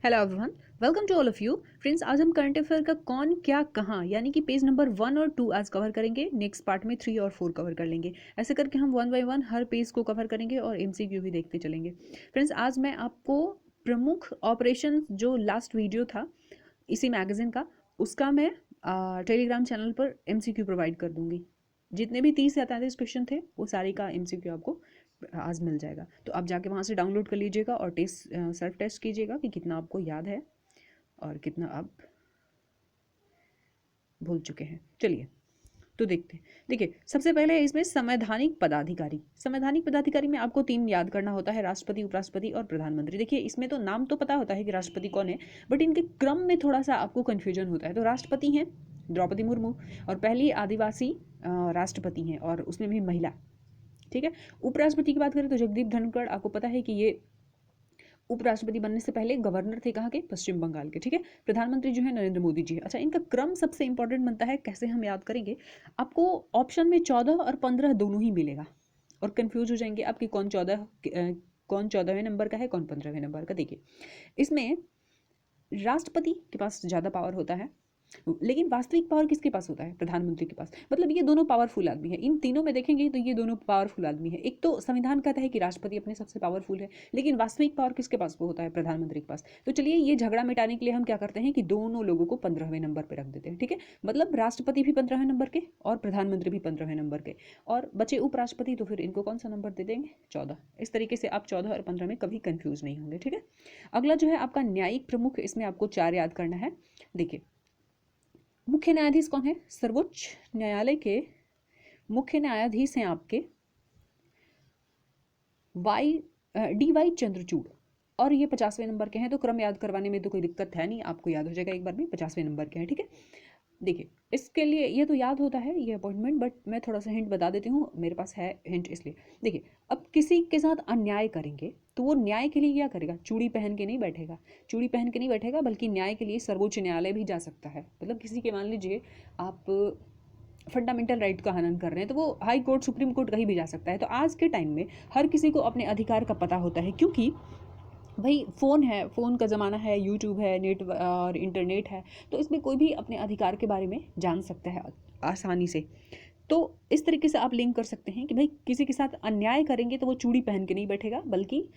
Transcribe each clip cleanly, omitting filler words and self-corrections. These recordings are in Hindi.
Hello everyone, welcome to all of you friends. आज हम करंट अफेयर का कौन क्या कहाँ यानी कि पेज नंबर 1 और 2 आज कवर करेंगे। नेक्स्ट पार्ट में 3 और 4 कवर कर लेंगे। ऐसे करके हम 1 बाय 1 हर पेज को कवर करेंगे और एमसीक्यू भी देखते चलेंगे। फ्रेंड्स, आज मैं आपको प्रमुख ऑपरेशन जो लास्ट वीडियो था इसी मैगजीन का, उसका मैं टेलीग्राम चैनल पर एमसीक्यू प्रोवाइड कर दूंगी। जितने भी 30 या 33 क्वेश्चन थे वो सारे का एमसीक्यू आपको आज मिल जाएगा। तो आप जाके वहाँ से डाउनलोड कर लीजिएगा और सेल्फ टेस्ट कीजिएगा कि कितना आपको याद है और कितना आप भूल चुके हैं। चलिए तो देखते हैं। देखिए, सबसे पहले इसमें संवैधानिक पदाधिकारी। संवैधानिक पदाधिकारी में आपको 3 याद करना होता है, राष्ट्रपति, उपराष्ट्रपति और प्रधानमंत्री। देखिए, इसमें तो नाम तो पता होता है कि राष्ट्रपति कौन है, बट इनके क्रम में थोड़ा सा आपको कन्फ्यूजन होता है। तो राष्ट्रपति हैं द्रौपदी मुर्मू और पहली आदिवासी राष्ट्रपति हैं और उसमें भी महिला। ठीक है। उपराष्ट्रपति की बात करें तो जगदीप धनखड़, आपको पता है कि ये उपराष्ट्रपति बनने से पहले गवर्नर थे कहाँ के, पश्चिम बंगाल के। ठीक है। प्रधानमंत्री जो है नरेंद्र मोदी जी है। अच्छा, इनका क्रम सबसे इंपॉर्टेंट बनता है, कैसे हम याद करेंगे। आपको ऑप्शन में 14 और 15 दोनों ही मिलेगा और कंफ्यूज हो जाएंगे आपकी कौन 14वें नंबर का है, कौन 15वें नंबर का। देखिए, इसमें राष्ट्रपति के पास ज़्यादा पावर होता है, लेकिन वास्तविक पावर किसके पास होता है, प्रधानमंत्री के पास। मतलब ये दोनों पावरफुल आदमी है। इन तीनों में देखेंगे तो ये दोनों पावरफुल आदमी है। एक तो संविधान कहता है कि राष्ट्रपति अपने सबसे पावरफुल है, लेकिन वास्तविक पावर किसके पास वो होता है, प्रधानमंत्री के पास। तो चलिए, ये झगड़ा मिटाने के लिए हम क्या करते हैं कि दोनों लोगों को 15वें नंबर पर रख देते हैं। ठीक है। मतलब राष्ट्रपति भी 15वें नंबर के और प्रधानमंत्री भी 15वें नंबर के, और बचे उपराष्ट्रपति, तो फिर इनको कौन सा नंबर दे देंगे, 14। इस तरीके से आप 14 और 15 में कभी कंफ्यूज नहीं होंगे। ठीक है। अगला जो है आपका न्यायिक प्रमुख, इसमें आपको 4 याद करना है। देखिए, मुख्य न्यायाधीश कौन है, सर्वोच्च न्यायालय के मुख्य न्यायाधीश हैं आपके DY चंद्रचूड़, और ये 50वें नंबर के हैं। तो क्रम याद करवाने में तो कोई दिक्कत है नहीं, आपको याद हो जाएगा एक बार में, 50वें नंबर के हैं। ठीक है। देखिए, इसके लिए ये तो याद होता है ये अपॉइंटमेंट, बट मैं थोड़ा सा हिंट बता देती हूँ, मेरे पास है हिंट इसलिए। देखिए, अब किसी के साथ अन्याय करेंगे तो वो न्याय के लिए क्या करेगा, चूड़ी पहन के नहीं बैठेगा। चूड़ी पहन के नहीं बैठेगा, बल्कि न्याय के लिए सर्वोच्च न्यायालय भी जा सकता है। मतलब किसी के, मान लीजिए आप फंडामेंटल राइट का हनन कर रहे हैं, तो वो हाई कोर्ट, सुप्रीम कोर्ट कहीं भी जा सकता है। तो आज के टाइम में हर किसी को अपने अधिकार का पता होता है, क्योंकि भाई फ़ोन है, फ़ोन का ज़माना है, यूट्यूब है, नेट और इंटरनेट है। तो इसमें कोई भी अपने अधिकार के बारे में जान सकता है आसानी से। तो इस तरीके से आप लिंक कर सकते हैं कि भाई किसी के साथ अन्याय करेंगे तो वो चूड़ी पहन के नहीं बैठेगा, बल्कि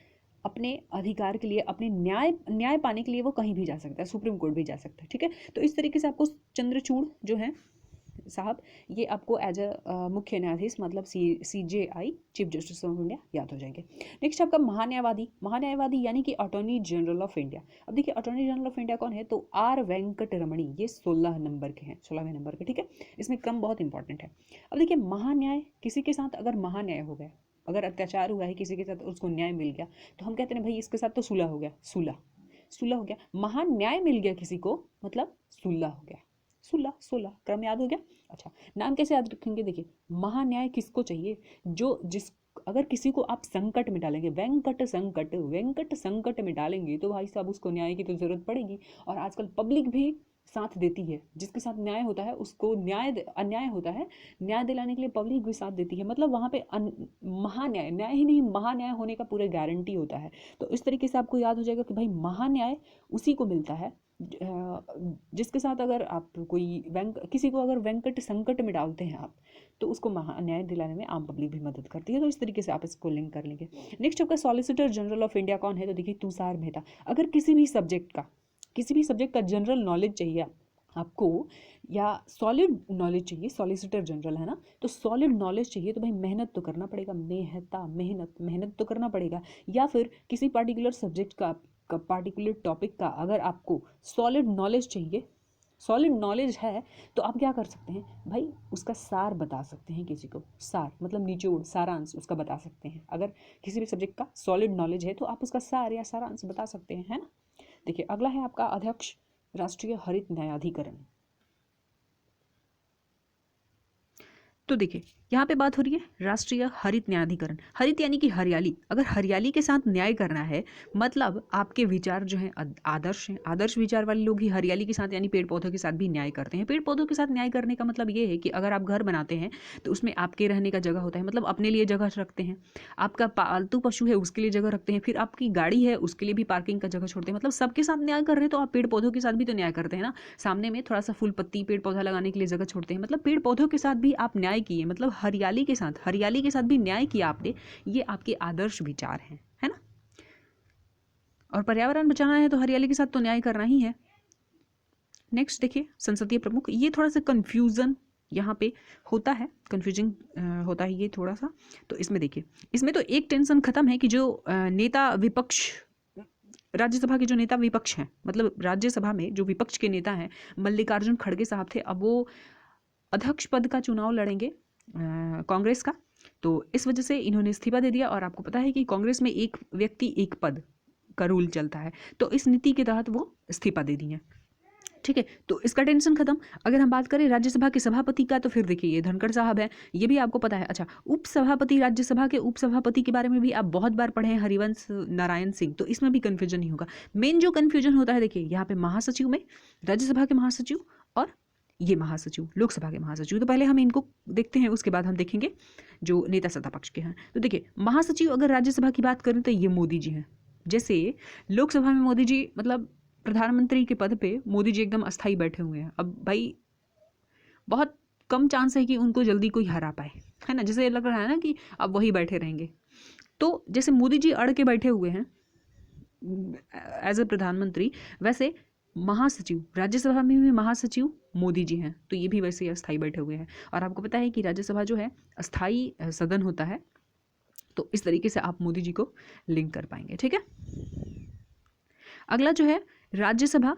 अपने अधिकार के लिए, अपने न्याय पाने के लिए वो कहीं भी जा सकता है, सुप्रीम कोर्ट भी जा सकता है। ठीक है। तो इस तरीके से आपको चंद्रचूड़ जो है साहब, ये आपको एज अ मुख्य न्यायाधीश, मतलब CJI, chief justice of India, याद हो जाएंगे। नेक्स्ट आपका महान्यायवादी। महान्यायवादी यानी कि अटॉर्नी जनरल ऑफ इंडिया। अब देखिए, अटॉर्नी जनरल ऑफ इंडिया कौन है, तो R वेंकट रमणी, ये 16 नंबर के हैं, 16वें नंबर के। ठीक है। इसमें क्रम बहुत इंपॉर्टेंट है। अब देखिए, महान्याय, किसी के साथ अगर महान्याय हो गया, अगर अत्याचार हुआ है किसी के साथ, उसको न्याय मिल गया, तो हम कहते हैं भाई इसके साथ तो सुलह हो गया, सुलह सुलह हो गया। महान्याय मिल गया किसी को, मतलब सुलह हो गया। 16 क्रम याद हो गया। अच्छा, नाम कैसे याद रखेंगे। देखिए, महान्याय किसको चाहिए, जो जिस अगर किसी को आप संकट में डालेंगे, वेंकट संकट में डालेंगे, तो भाई साहब उसको न्याय की तो जरूरत पड़ेगी। और आजकल पब्लिक भी साथ देती है, जिसके साथ न्याय होता है उसको अन्याय होता है, न्याय दिलाने के लिए पब्लिक भी साथ देती है। मतलब वहाँ पे महान्याय, न्याय ही नहीं, महान्याय होने का पूरा गारंटी होता है। तो इस तरीके से आपको याद हो जाएगा कि भाई महान्याय उसी को मिलता है जिसके साथ अगर आप किसी को अगर वेंकट संकट में डालते हैं आप, तो उसको न्याय दिलाने में आम पब्लिक भी मदद करती है। तो इस तरीके से आप इसको लिंक कर लेंगे। नेक्स्ट आपका सॉलिसिटर जनरल ऑफ इंडिया कौन है, तो देखिए तुषार मेहता। अगर किसी भी सब्जेक्ट का जनरल नॉलेज चाहिए आपको, या सॉलिड नॉलेज चाहिए, सॉलिसिटर जनरल है ना, तो सॉलिड नॉलेज चाहिए, तो भाई मेहनत तो करना पड़ेगा, मेहनत तो करना पड़ेगा। या फिर किसी पार्टिकुलर सब्जेक्ट का पार्टिकुलर टॉपिक का अगर आपको सॉलिड नॉलेज चाहिए, सॉलिड नॉलेज है, तो आप क्या कर सकते हैं भाई, उसका सार बता सकते हैं किसी को। सार मतलब निचोड़, सारांश उसका बता सकते हैं। अगर किसी भी सब्जेक्ट का सॉलिड नॉलेज है तो आप उसका सार या सारांश बता सकते हैं, है ना। देखिए, अगला है आपका अध्यक्ष, राष्ट्रीय हरित न्यायाधिकरण। तो देखिए यहाँ पे बात हो रही है राष्ट्रीय हरित न्यायाधिकरण। हरित यानी कि हरियाली। अगर हरियाली के साथ न्याय करना है मतलब आपके विचार जो हैं आदर्श हैं, आदर्श विचार वाले लोग ही हरियाली के साथ यानी पेड़ पौधों के साथ भी न्याय करते हैं। पेड़ पौधों के साथ न्याय करने का मतलब ये है कि अगर आप घर बनाते हैं तो उसमें आपके रहने का जगह होता है, मतलब अपने लिए जगह रखते हैं, आपका पालतू पशु है उसके लिए जगह रखते हैं, फिर आपकी गाड़ी है उसके लिए भी पार्किंग का जगह छोड़ते हैं, मतलब सबके साथ न्याय कर रहे हैं। तो आप पेड़ पौधों के साथ भी तो न्याय करते हैं ना, सामने में थोड़ा सा फूल पत्ती पेड़ पौधा लगाने के लिए जगह छोड़ते हैं, मतलब पेड़ पौधों के साथ भी आप न्याय किए, मतलब हरियाली के साथ भी न्याय किया आपने। ये आपके आदर्श विचार हैं, है ना। और पर्यावरण बचाना है तो हरियाली के साथ तो न्याय करना ही है। नेक्स्ट देखिए संसदीय प्रमुख। ये थोड़ा सा कंफ्यूजन यहाँ पे होता है, कंफ्यूजिंग होता है ये थोड़ा सा। तो इसमें देखिए, इसमें तो एक टेंशन खत्म है कि जो नेता विपक्ष, राज्यसभा के जो नेता विपक्ष हैं, मतलब राज्यसभा में जो विपक्ष के नेता हैं मल्लिकार्जुन खड़गे साहब थे, अब वो अध्यक्ष पद का चुनाव लड़ेंगे कांग्रेस का। तो इस वजह से इन्होंने इस्तीफा दे दिया। और आपको पता है कि कांग्रेस में एक व्यक्ति एक पद का रूल चलता है, तो इस नीति के तहत वो इस्तीफा दे दिए। ठीक है, तो इसका टेंशन खत्म। अगर हम बात करें राज्यसभा के सभापति का, तो फिर देखिए ये धनखड़ साहब है, ये भी आपको पता है। अच्छा, उपसभापति, राज्यसभा के उपसभापति के बारे में भी आप बहुत बार पढ़े हैं, हरिवंश नारायण सिंह, तो इसमें भी कन्फ्यूजन नहीं होगा। मेन जो कन्फ्यूजन होता है देखिए यहाँ पे महासचिव में, राज्यसभा के महासचिव और ये महासचिव लोकसभा के महासचिव। तो पहले हम इनको देखते हैं, उसके बाद हम देखेंगे जो नेता सत्ता पक्ष के हैं। तो देखिए महासचिव अगर राज्यसभा की बात करें तो ये मोदी जी हैं। जैसे लोकसभा में मोदी जी, मतलब प्रधानमंत्री के पद पे मोदी जी एकदम अस्थाई बैठे हुए हैं। अब भाई बहुत कम चांस है कि उनको जल्दी कोई हरा पाए, है ना। जैसे लग रहा है ना कि अब वही बैठे रहेंगे। तो जैसे मोदी जी अड़ के बैठे हुए हैं एज ए प्रधानमंत्री, वैसे महासचिव, राज्यसभा में भी महासचिव मोदी जी हैं, तो ये भी वैसे ही अस्थाई बैठे हुए हैं। और आपको पता है कि राज्यसभा जो है अस्थाई सदन होता है, तो इस तरीके से आप मोदी जी को लिंक कर पाएंगे। ठीक है, अगला जो है राज्यसभा।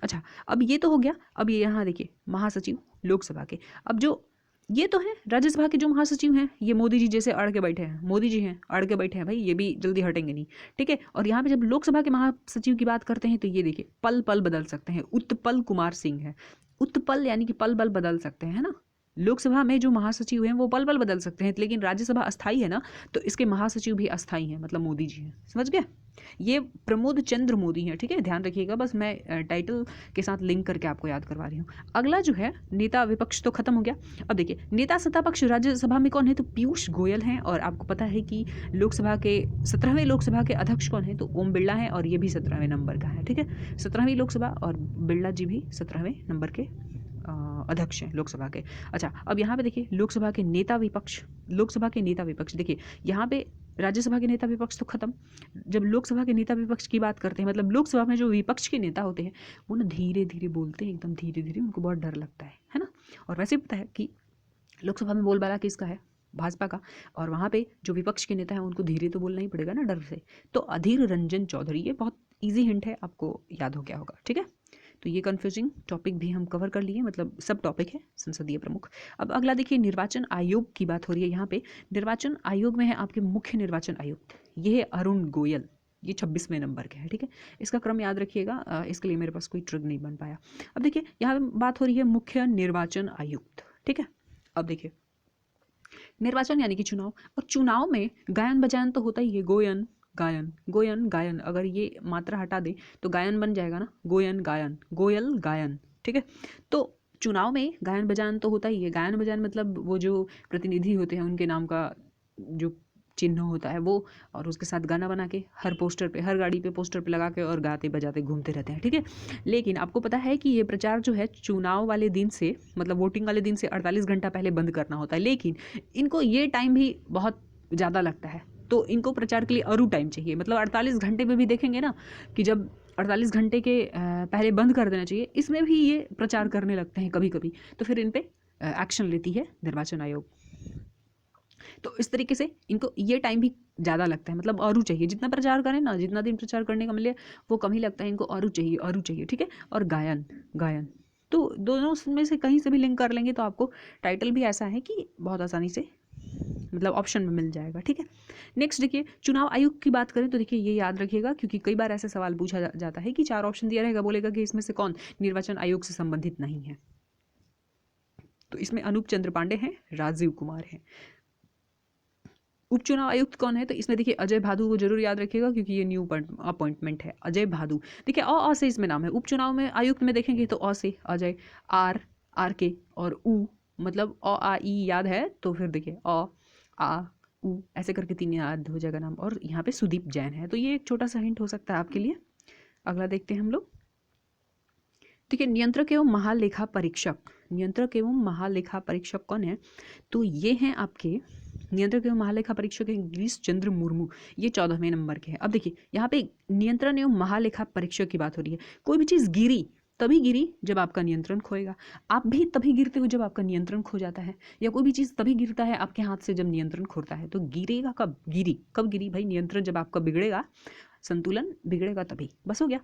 अच्छा, अब ये तो हो गया। अब ये यहाँ देखिए महासचिव लोकसभा के। अब जो ये तो है राज्यसभा के जो महासचिव हैं, ये मोदी जी जैसे अड़ के बैठे हैं, मोदी जी हैं अड़ के बैठे हैं भाई, ये भी जल्दी हटेंगे नहीं। ठीक है, और यहाँ पे जब लोकसभा के महासचिव की बात करते हैं तो ये देखिए पल पल बदल सकते हैं, उत्पल कुमार सिंह है। उत्पल यानी कि पल पल बदल सकते हैं, है ना। लोकसभा में जो महासचिव हैं वो पल पल बदल सकते हैं, लेकिन राज्यसभा अस्थाई है ना, तो इसके महासचिव भी अस्थाई हैं, मतलब मोदी जी हैं। समझ गए, ये प्रमोद चंद्र मोदी हैं। ठीक है, ध्यान रखिएगा, बस मैं टाइटल के साथ लिंक करके आपको याद करवा रही हूँ। अगला जो है नेता विपक्ष तो खत्म हो गया। अब देखिए नेता सत्ता पक्ष राज्यसभा में कौन है, तो पीयूष गोयल हैं। और आपको पता है कि लोकसभा के 17वें लोकसभा के अध्यक्ष कौन है, तो ओम बिरला है, और ये भी 17वें नंबर का है। ठीक है, 17वीं लोकसभा, और बिरला जी भी 17वें नंबर के अध्यक्ष हैं लोकसभा के। अच्छा, अब यहाँ पे देखिए लोकसभा के नेता विपक्ष, लोकसभा के नेता विपक्ष। देखिए यहाँ पे राज्यसभा के नेता विपक्ष तो खत्म। जब लोकसभा के नेता विपक्ष की बात करते हैं, मतलब लोकसभा में जो विपक्ष के नेता होते हैं वो ना धीरे धीरे बोलते हैं, एकदम धीरे धीरे, उनको बहुत डर लगता है ना। और वैसे पता है कि लोकसभा में बोलबाला किसका है, भाजपा का। और वहाँ पे जो विपक्ष के नेता हैं उनको धीरे तो बोलना ही पड़ेगा ना, डर से। तो अधीर रंजन चौधरी, ये बहुत ईजी हिंट है, आपको याद हो गया होगा। ठीक है, तो ये कन्फ्यूजिंग टॉपिक भी हम कवर कर लिए, मतलब सब टॉपिक है संसदीय प्रमुख। अब अगला देखिए निर्वाचन आयोग की बात हो रही है। यहाँ पे निर्वाचन आयोग में है आपके मुख्य निर्वाचन आयुक्त, ये है अरुण गोयल, ये 26वें नंबर के हैं। ठीक है, इसका क्रम याद रखिएगा, इसके लिए मेरे पास कोई ट्रिक नहीं बन पाया। अब देखिए यहाँ पे बात हो रही है मुख्य निर्वाचन आयुक्त। ठीक है, अब देखिए निर्वाचन यानी कि चुनाव, और चुनाव में गायन बजायन तो होता ही है, गोयन गायन, गोयन गायन, अगर ये मात्रा हटा दे तो गायन बन जाएगा ना, गोयन गायन, गोयल गायन। ठीक है, तो चुनाव में गायन बजायन तो होता ही है। गायन बजायन मतलब वो जो प्रतिनिधि होते हैं उनके नाम का जो चिन्ह होता है वो, और उसके साथ गाना बना के हर पोस्टर पे, हर गाड़ी पे पोस्टर पे लगा के और गाते बजाते घूमते रहते हैं। ठीक है, लेकिन आपको पता है कि ये प्रचार जो है चुनाव वाले दिन से, मतलब वोटिंग वाले दिन से 48 घंटा पहले बंद करना होता है, लेकिन इनको ये टाइम भी बहुत ज़्यादा लगता है, तो इनको प्रचार के लिए और टाइम चाहिए। मतलब 48 घंटे में भी देखेंगे ना कि जब 48 घंटे के पहले बंद कर देना चाहिए, इसमें भी ये प्रचार करने लगते हैं कभी कभी, तो फिर इन पे एक्शन लेती है निर्वाचन आयोग। तो इस तरीके से इनको ये टाइम भी ज़्यादा लगता है, मतलब और चाहिए, जितना प्रचार करें ना, जितना दिन प्रचार करने का मिले वो कम ही लगता है, इनको और चाहिए। ठीक है, और गायन गायन तो दोनों में से कहीं से भी लिंक कर लेंगे तो आपको टाइटल भी ऐसा है कि बहुत आसानी से मतलब ऑप्शन में मिल जाएगा। ठीक है, नेक्स्ट देखिए चुनाव आयुक्त की बात करें तो देखिए ये याद रखिएगा, क्योंकि कई बार ऐसे सवाल पूछा जाता है कि 4 ऑप्शन दिया रहेगा, बोलेगा कि इसमें से कौन निर्वाचन आयोग से संबंधित नहीं है। तो इसमें अनूप चंद्र पांडे हैं, राजीव कुमार हैं। उपचुनाव आयुक्त कौन है? तो इसमें देखिए अजय भादु को जरूर याद रखिएगा क्योंकि ये न्यू अपॉइंटमेंट है, अजय भादु। देखिए अ से इसमें नाम है। उपचुनाव में आयुक्त में देखेंगे तो अ से अजय, आर के और उ मतलब अ आ ई याद है तो फिर देखिए अ आ उ ऐसे करके 3 याद हो जाएगा नाम। और यहाँ पे सुदीप जैन है। तो ये एक छोटा सा हिंट हो सकता है आपके लिए। अगला देखते हैं हम लोग। ठीक है, नियंत्रक एवं महालेखा परीक्षक, नियंत्रक एवं महालेखा परीक्षक कौन है? तो ये हैं आपके नियंत्रक एवं महालेखा परीक्षक हैं गिरीश चंद्र मुर्मू। ये 14वें नंबर के हैं। अब देखिए यहाँ पे नियंत्रण एवं महालेखा परीक्षक की बात हो रही है। कोई भी चीज़ गिरी तभी गिरी जब आपका नियंत्रण खोएगा। आप भी तभी गिरते हो जब आपका नियंत्रण खो जाता है, या कोई भी चीज़ तभी गिरता है आपके हाथ से जब नियंत्रण खोता है। तो गिरेगा कब? कब गिरी भाई? नियंत्रण जब आपका बिगड़ेगा, संतुलन बिगड़ेगा तभी। बस हो गया।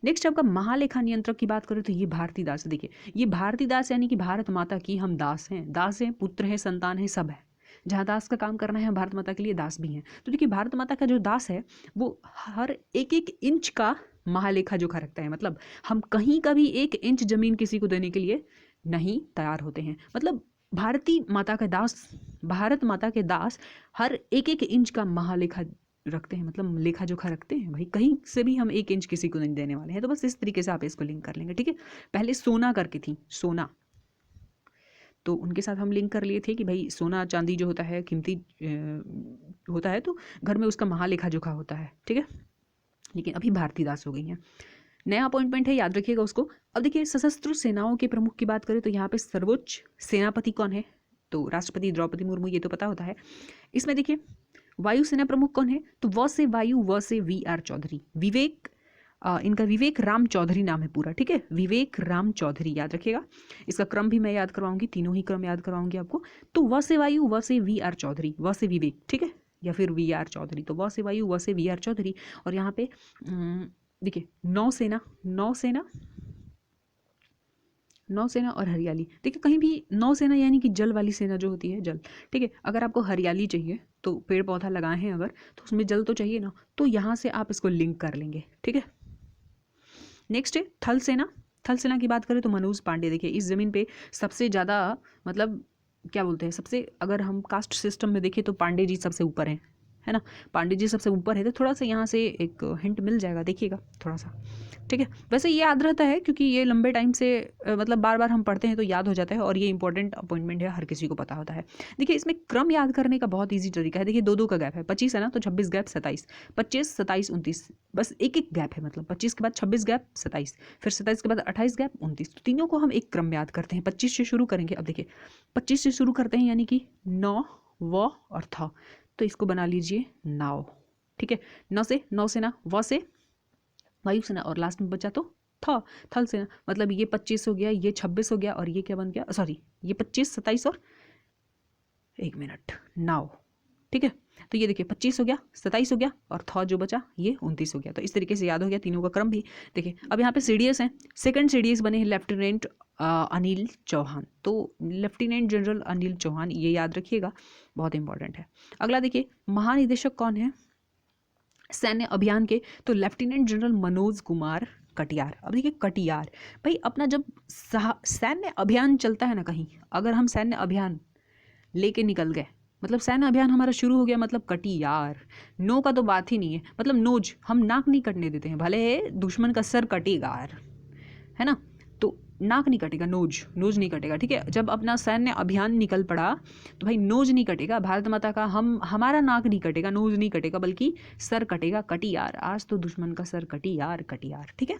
नेक्स्ट आपका महालेखा नियंत्रक की बात करें तो ये भारतीदास। देखिए ये भारतीदास यानी कि भारत माता की हम दास हैं, दास हैं, पुत्र हैं, संतान है, सब है। जहाँ दास का काम करना है भारत माता के लिए दास भी हैं। तो देखिए भारत माता का जो दास है वो हर एक एक इंच का महालेखा जोखा रखता है। मतलब हम कहीं का भी 1 इंच जमीन किसी को देने के लिए नहीं तैयार होते हैं। मतलब भारतीय माता का दास, भारत माता के दास हर एक एक इंच का महालेखा रखते हैं, मतलब लेखा जोखा रखते हैं भाई। कहीं से भी हम 1 इंच किसी को नहीं देने वाले हैं। तो बस इस तरीके से आप इसको लिंक कर लेंगे। ठीक है, पहले सोना करके थी, सोना, तो उनके साथ हम लिंक कर लिए थे कि भाई सोना चांदी जो होता है कीमती होता है, तो घर में उसका महालेखा जोखा होता है। ठीक है, लेकिन अभी भारतीदास हो गई हैं। नया अपॉइंटमेंट है, याद रखिएगा उसको। अब देखिए सशस्त्र सेनाओं के प्रमुख की बात करें तो यहाँ पे सर्वोच्च सेनापति कौन है? तो राष्ट्रपति द्रौपदी मुर्मू, ये तो पता होता है। इसमें देखिए वायुसेना प्रमुख कौन है? तो व से वायु, व से वी.आर. चौधरी, विवेक, इनका विवेक राम चौधरी नाम है पूरा। ठीक है, विवेक राम चौधरी, याद रखिएगा। इसका क्रम भी मैं याद करवाऊंगी, तीनों ही क्रम याद करवाऊंगी आपको। तो व से वायु, व से वी.आर. चौधरी, व से विवेक, ठीक है, या फिर वी.आर. चौधरी। तो व से वायु, व से वी.आर. चौधरी। और यहाँ पे देखिए नौसेना, नौसेना, नौसेना और हरियाली। देखिए कहीं भी नौसेना यानी कि जल वाली सेना जो होती है, जल। ठीक है, अगर आपको हरियाली चाहिए तो पेड़ पौधा लगाए हैं अगर, तो उसमें जल तो चाहिए ना, तो यहाँ से आप इसको लिंक कर लेंगे। ठीक है, नेक्स्ट है थल सेना। थल सेना की बात करें तो मनोज पांडे। देखिए इस जमीन पे सबसे ज़्यादा, मतलब क्या बोलते हैं, सबसे, अगर हम कास्ट सिस्टम में देखें तो पांडे जी सबसे ऊपर हैं, है ना। पांडे जी सबसे ऊपर है। तो थोड़ा सा यहाँ से एक हिंट मिल जाएगा, देखिएगा थोड़ा सा। ठीक है, वैसे ये याद रहता है क्योंकि ये लंबे टाइम से मतलब बार बार हम पढ़ते हैं तो याद हो जाता है, और ये इंपॉर्टेंट अपॉइंटमेंट है, हर किसी को पता होता है। देखिए इसमें क्रम याद करने का बहुत ईजी तरीका है। देखिए 2-2 का गैप है, 25 है ना, तो 26 गैप 27, 25, 27, 29, बस एक एक गैप है। मतलब 25 के बाद 26 गैप 27, फिर 27 के बाद 28 गैप 29। तो तीनों को हम एक क्रम में याद करते हैं। 25 से शुरू करेंगे। अब देखिए 25 से शुरू करते हैं यानी कि नौ, व और था, तो इसको बना लीजिए नाव। ठीक है, नौ से नौसेना, व से वायुसेना, और लास्ट में बचा तो थल सेना। मतलब ये 25 हो गया, ये 26 हो गया, और ये क्या बन गया, सॉरी ये 25, 27 और 1 मिनट नाव। ठीक है, तो ये देखिए 25 हो गया, 27 हो गया, और था जो बचा ये 29 हो गया। तो इस तरीके से याद हो गया तीनों का क्रम भी। देखिए अब यहाँ पे सीडीएस हैं, सेकंड सीडीएस बने हैं लेफ्टिनेंट अनिल चौहान। तो लेफ्टिनेंट जनरल अनिल चौहान, ये याद रखिएगा, बहुत इंपॉर्टेंट है। अगला देखिए महानिदेशक कौन है सैन्य अभियान के? तो लेफ्टिनेंट जनरल मनोज कुमार कटियार। अब देखिए कटियार भाई, अपना जब सैन्य अभियान चलता है ना कहीं, अगर हम सैन्य अभियान लेके निकल गए, मतलब सैन्य अभियान हमारा शुरू हो गया, मतलब कटियार। नो का तो बात ही नहीं है, मतलब नोज, हम नाक नहीं कटने देते हैं, भले दुश्मन का सर कटेगार, है ना, तो नाक नहीं कटेगा, नोज, नोज नहीं कटेगा। ठीक है, जब अपना सैन्य अभियान निकल पड़ा तो भाई नोज नहीं कटेगा, भारत माता का हमारा नाक नहीं कटेगा, नोज नहीं कटेगा, बल्कि सर कटेगा, कटियार। आज तो दुश्मन का सर कटियार, कटियार। ठीक है,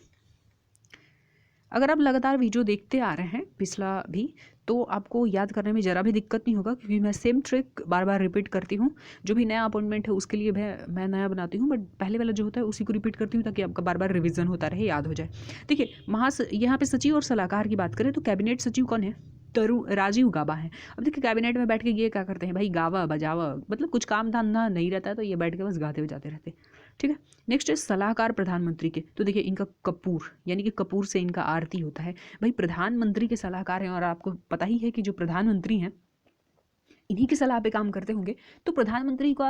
अगर आप लगातार वीडियो देखते आ रहे हैं पिछला भी, तो आपको याद करने में ज़रा भी दिक्कत नहीं होगा, क्योंकि मैं सेम ट्रिक बार बार रिपीट करती हूँ। जो भी नया अपॉइंटमेंट है उसके लिए मैं नया बनाती हूँ, बट पहले वाला जो होता है उसी को रिपीट करती हूँ, ताकि आपका बार बार रिवीजन होता रहे, याद हो जाए। देखिए यहाँ पे सचिव और सलाहकार की बात करें तो कैबिनेट सचिव कौन है? राजीव गाबा है। अब देखिए कैबिनेट में बैठ के ये क्या करते हैं भाई, गावा बजावा, मतलब कुछ काम धंधा नहीं रहता है, तो ये बैठ के बस गाते बजाते रहते। ठीक है, नेक्स्ट है सलाहकार प्रधानमंत्री के। तो देखिए इनका कपूर, यानी कि कपूर से इनका आरती होता है। भाई प्रधानमंत्री के सलाहकार हैं, और आपको पता ही है कि जो प्रधानमंत्री हैं इन्हीं की सलाह पे काम करते होंगे। तो प्रधानमंत्री का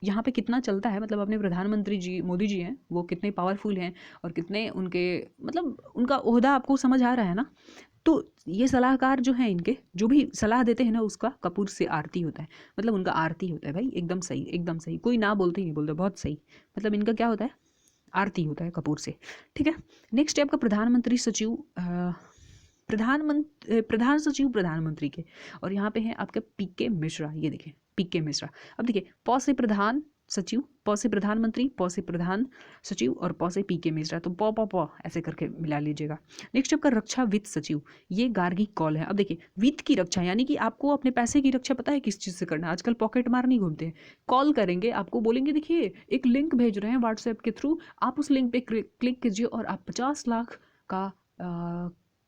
यहाँ पे कितना चलता है, मतलब अपने प्रधानमंत्री जी मोदी जी हैं, वो कितने पावरफुल हैं और कितने उनके, मतलब उनका ओहदा आपको समझ आ रहा है ना। तो ये सलाहकार जो हैं इनके, जो भी सलाह देते हैं ना, उसका कपूर से आरती होता है, मतलब उनका आरती होता है भाई। एकदम सही, एकदम सही, कोई ना बोलते ही नहीं बोलते, बहुत सही। मतलब इनका क्या होता है, आरती होता है कपूर से, ठीक है। नेक्स्ट है आपका प्रधानमंत्री सचिव, प्रधान सचिव प्रधानमंत्री के, और यहाँ पे है आपके पीके मिश्रा। ये देखिए पीके मिश्रा। अब देखिए प से प्रधान सचिव, प से प्रधानमंत्री, प से प्रधान सचिव और प से पीके मिश्रा, तो प प प ऐसे करके मिला लीजिएगा। नेक्स्ट आपका रक्षा वित्त सचिव, ये गार्गी कॉल है। अब देखिए वित्त की रक्षा यानी कि आपको अपने पैसे की रक्षा पता है किस चीज़ से करना है। आजकल पॉकेट मार नहीं घूमते हैं, कॉल करेंगे, आपको बोलेंगे देखिए एक लिंक भेज रहे हैं व्हाट्सएप के थ्रू, आप उस लिंक पे क्लिक कीजिए और आप 50 लाख का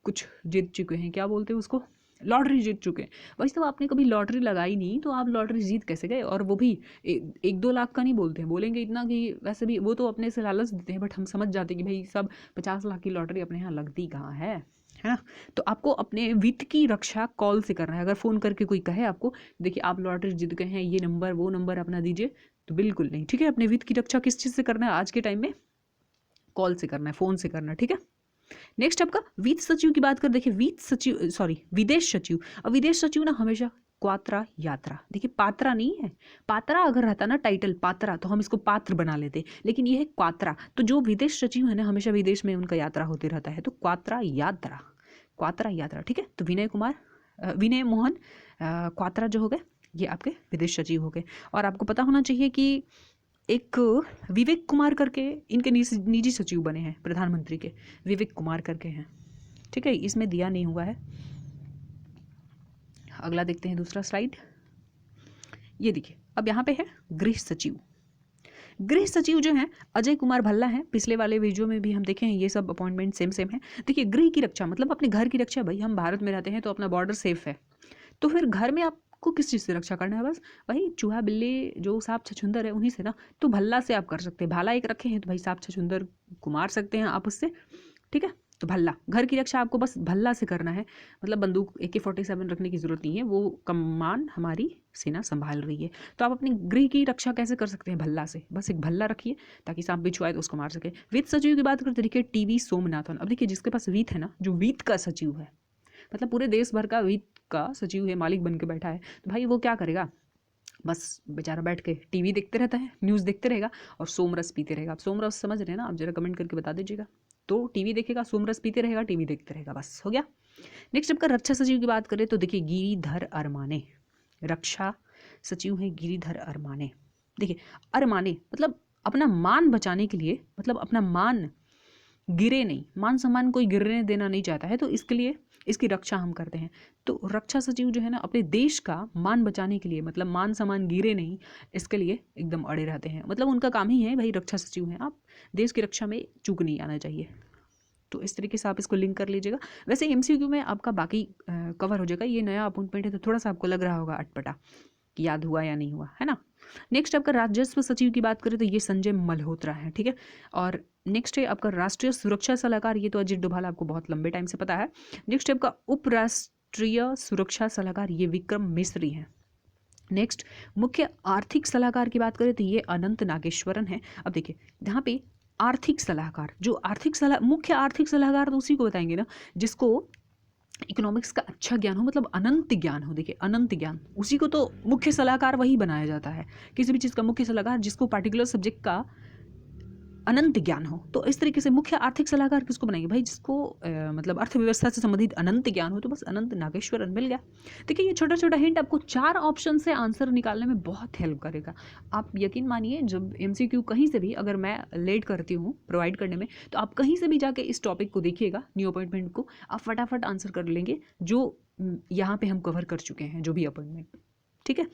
कुछ जीत चुके हैं, क्या बोलते हैं उसको, लॉटरी जीत चुके हैं। वैसे तो आपने कभी लॉटरी लगाई नहीं, तो आप लॉटरी जीत कैसे गए, और वो भी 1-2 लाख का नहीं बोलते हैं, बोलेंगे इतना कि वैसे भी वो तो अपने से लालच देते हैं, बट हम समझ जाते हैं कि भाई सब 50 लाख की लॉटरी अपने यहाँ लगती कहाँ है ना। तो आपको अपने वित्त की रक्षा कॉल से करना है। अगर फ़ोन करके कोई कहे आपको देखिए आप लॉटरी जीत गए हैं, ये नंबर वो नंबर अपना दीजिए, तो बिल्कुल नहीं, ठीक है। अपने वित्त की रक्षा किस चीज़ से करना है आज के टाइम में, कॉल से करना है, फ़ोन से करना है, ठीक है। नेक्स्ट आपका वित्त सचिव की बात कर, देखिए वित्त सचिव सॉरी विदेश सचिव। अब विदेश सचिव ना हमेशा क्वात्रा यात्रा, देखिए पात्रा नहीं है, पात्रा अगर रहता ना टाइटल पात्रा तो हम इसको पात्र बना लेते, लेकिन ये है क्वात्रा। तो जो विदेश सचिव है ना हमेशा विदेश में उनका यात्रा होते रहता है, तो क्वात्रा यात्रा, क्वात्रा यात्रा, ठीक है। तो विनय मोहन क्वात्रा जो हो गए ये आपके विदेश सचिव हो गए। और आपको पता होना चाहिए कि एक विवेक कुमार करके इनके निजी सचिव बने हैं प्रधानमंत्री के, विवेक कुमार करके हैं, ठीक है। इसमें दिया नहीं हुआ है। अगला देखते हैं दूसरा स्लाइड, ये देखिए अब यहाँ पे है गृह सचिव। गृह सचिव जो हैं अजय कुमार भल्ला हैं, पिछले वाले वीडियो में भी हम देखे हैं, ये सब अपॉइंटमेंट सेम सेम है। देखिए गृह की रक्षा मतलब अपने घर की रक्षा, भाई हम भारत में रहते हैं तो अपना बॉर्डर सेफ है, तो फिर घर में आपको किस चीज़ से रक्षा करना है, बस वही चूहा बिल्ली जो सांप छछूंदर है उन्हीं से ना, तो भल्ला से आप कर सकते हैं। भाला एक रखे हैं तो भाई सांप छछूंदर को मार सकते हैं आप उससे, ठीक है। तो भल्ला, घर की रक्षा आपको बस भल्ला से करना है, मतलब बंदूक AK-47 रखने की ज़रूरत नहीं है, वो कमान हमारी सेना संभाल रही है। तो आप अपनी गृह की रक्षा कैसे कर सकते हैं, भल्ला से, बस एक भल्ला रखिए ताकि सांप बिच्छू आए तो उसको मार सके। वित्त सचिव की बात करते देखिए TB सोमनाथन। अब देखिए जिसके पास वित्त है ना, जो वित्त का सचिव है, मतलब पूरे देश भर का वित्त का सचिव है, मालिक बन के बैठा है, तो भाई वो क्या करेगा, बस बेचारा बैठ के टीवी देखते रहता है, न्यूज़ देखते रहेगा और सोमरस पीते रहेगा। आप सोमरस समझ रहे हैं ना, आप जरा कमेंट करके बता दीजिएगा। तो टीवी देखेगा, सोमरस पीते रहेगा, टीवी देखते रहेगा, बस हो गया। नेक्स्ट आपका रक्षा सचिव की बात करें तो देखिए गिरिधर अरमाने, रक्षा सचिव है गिरिधर अरमाने। देखिए अरमाने मतलब अपना मान बचाने के लिए, मतलब अपना मान गिरे नहीं, मान सम्मान कोई गिरने देना नहीं चाहता है, तो इसके लिए इसकी रक्षा हम करते हैं। तो रक्षा सचिव जो है ना अपने देश का मान बचाने के लिए, मतलब मान सम्मान गिरे नहीं, इसके लिए एकदम अड़े रहते हैं, मतलब उनका काम ही है भाई, रक्षा सचिव हैं आप, देश की रक्षा में चूक नहीं आना चाहिए। तो इस तरीके से आप इसको लिंक कर लीजिएगा। वैसे MCQ में आपका बाकी कवर हो जाएगा, ये नया अपॉइंटमेंट है तो थोड़ा सा आपको लग रहा होगा अटपटा कि याद हुआ या नहीं हुआ, है ना। नेक्स्ट आपका राजस्व सचिव की बात करें तो ये संजय मल्होत्रा है, ठीक है। और नेक्स्ट है आपका राष्ट्रीय सुरक्षा सलाहकार, ये तो अजित डोभाल आपको बहुत लंबे टाइम से पता है। नेक्स्ट है आपका उप राष्ट्रीय सुरक्षा सलाहकार, ये विक्रम मिश्री हैं। नेक्स्ट मुख्य आर्थिक सलाहकार की बात करें तो ये अनंत नागेश्वरन है। अब देखिए यहाँ पे आर्थिक सलाहकार, जो मुख्य आर्थिक सलाहकार तो उसी को बताएंगे ना जिसको इकोनॉमिक्स का अच्छा ज्ञान हो, मतलब अनंत ज्ञान हो। देखिए अनंत ज्ञान, उसी को तो मुख्य सलाहकार वही बनाया जाता है, किसी भी चीज़ का मुख्य सलाहकार जिसको पार्टिकुलर सब्जेक्ट का अनंत ज्ञान हो। तो इस तरीके से मुख्य आर्थिक सलाहकार किसको बनाएंगे भाई, जिसको मतलब अर्थव्यवस्था से संबंधित अनंत ज्ञान हो, तो बस अनंत नागेश्वरन मिल गया। देखिए ये छोटा छोटा हिंट आपको 4 ऑप्शन से आंसर निकालने में बहुत हेल्प करेगा। आप यकीन मानिए जब MCQ कहीं से भी अगर मैं लेट करती हूँ प्रोवाइड करने में, तो आप कहीं से भी जाके इस टॉपिक को देखिएगा, न्यू अपॉइंटमेंट को, आप फटाफट आंसर कर लेंगे जो यहाँ पे हम कवर कर चुके हैं जो भी अपॉइंटमेंट, ठीक है।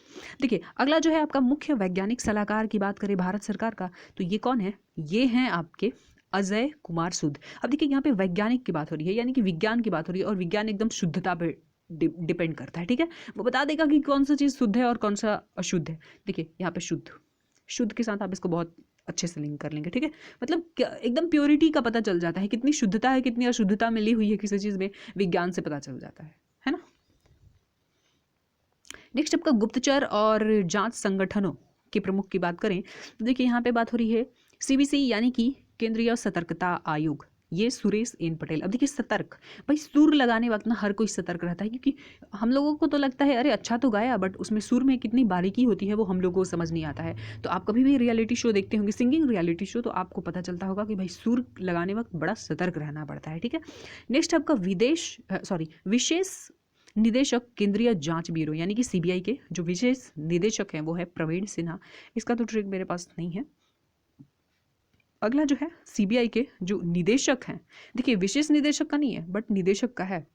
देखिए अगला जो है आपका मुख्य वैज्ञानिक सलाहकार की बात करें भारत सरकार का, तो ये कौन है, ये हैं आपके अजय कुमार सूद। अब देखिए यहाँ पे वैज्ञानिक की बात हो रही है, यानी कि विज्ञान की बात हो रही है, और विज्ञान एकदम शुद्धता पे डिपेंड करता है, ठीक है। वो बता देगा कि कौन सा चीज़ शुद्ध है और कौन सा अशुद्ध है। देखिए यहाँ पे शुद्ध के साथ आप इसको बहुत अच्छे से लिंक कर लेंगे, ठीक है। मतलब एकदम प्योरिटी का पता चल जाता है, कितनी शुद्धता है कितनी अशुद्धता मिली हुई है किसी चीज़ में, विज्ञान से पता चल जाता है ना। नेक्स्ट आपका गुप्तचर और जांच संगठनों के प्रमुख की बात करें तो देखिए यहाँ पे बात हो रही है CBC यानी कि केंद्रीय सतर्कता आयोग, ये सुरेश एन पटेल। अब देखिए सतर्क, भाई सुर लगाने वक्त ना हर कोई सतर्क रहता है, क्योंकि हम लोगों को तो लगता है अरे अच्छा तो गाया, बट उसमें सुर में कितनी बारीकी होती है वो हम लोगों को समझ नहीं आता है। तो आप कभी भी रियलिटी शो देखते होंगे, सिंगिंग रियलिटी शो, तो आपको पता चलता होगा कि भाई सुर लगाने वक्त बड़ा सतर्क रहना पड़ता है, ठीक है। नेक्स्ट आपका विशेष निदेशक केंद्रीय जांच ब्यूरो यानी कि सीबीआई के जो विशेष निदेशक हैं वो है प्रवीण सिन्हा। इसका तो ट्रिक मेरे पास नहीं है। अगला जो है सीबीआई के जो निदेशक हैं, देखिए विशेष निदेशक का नहीं है बट निदेशक का है।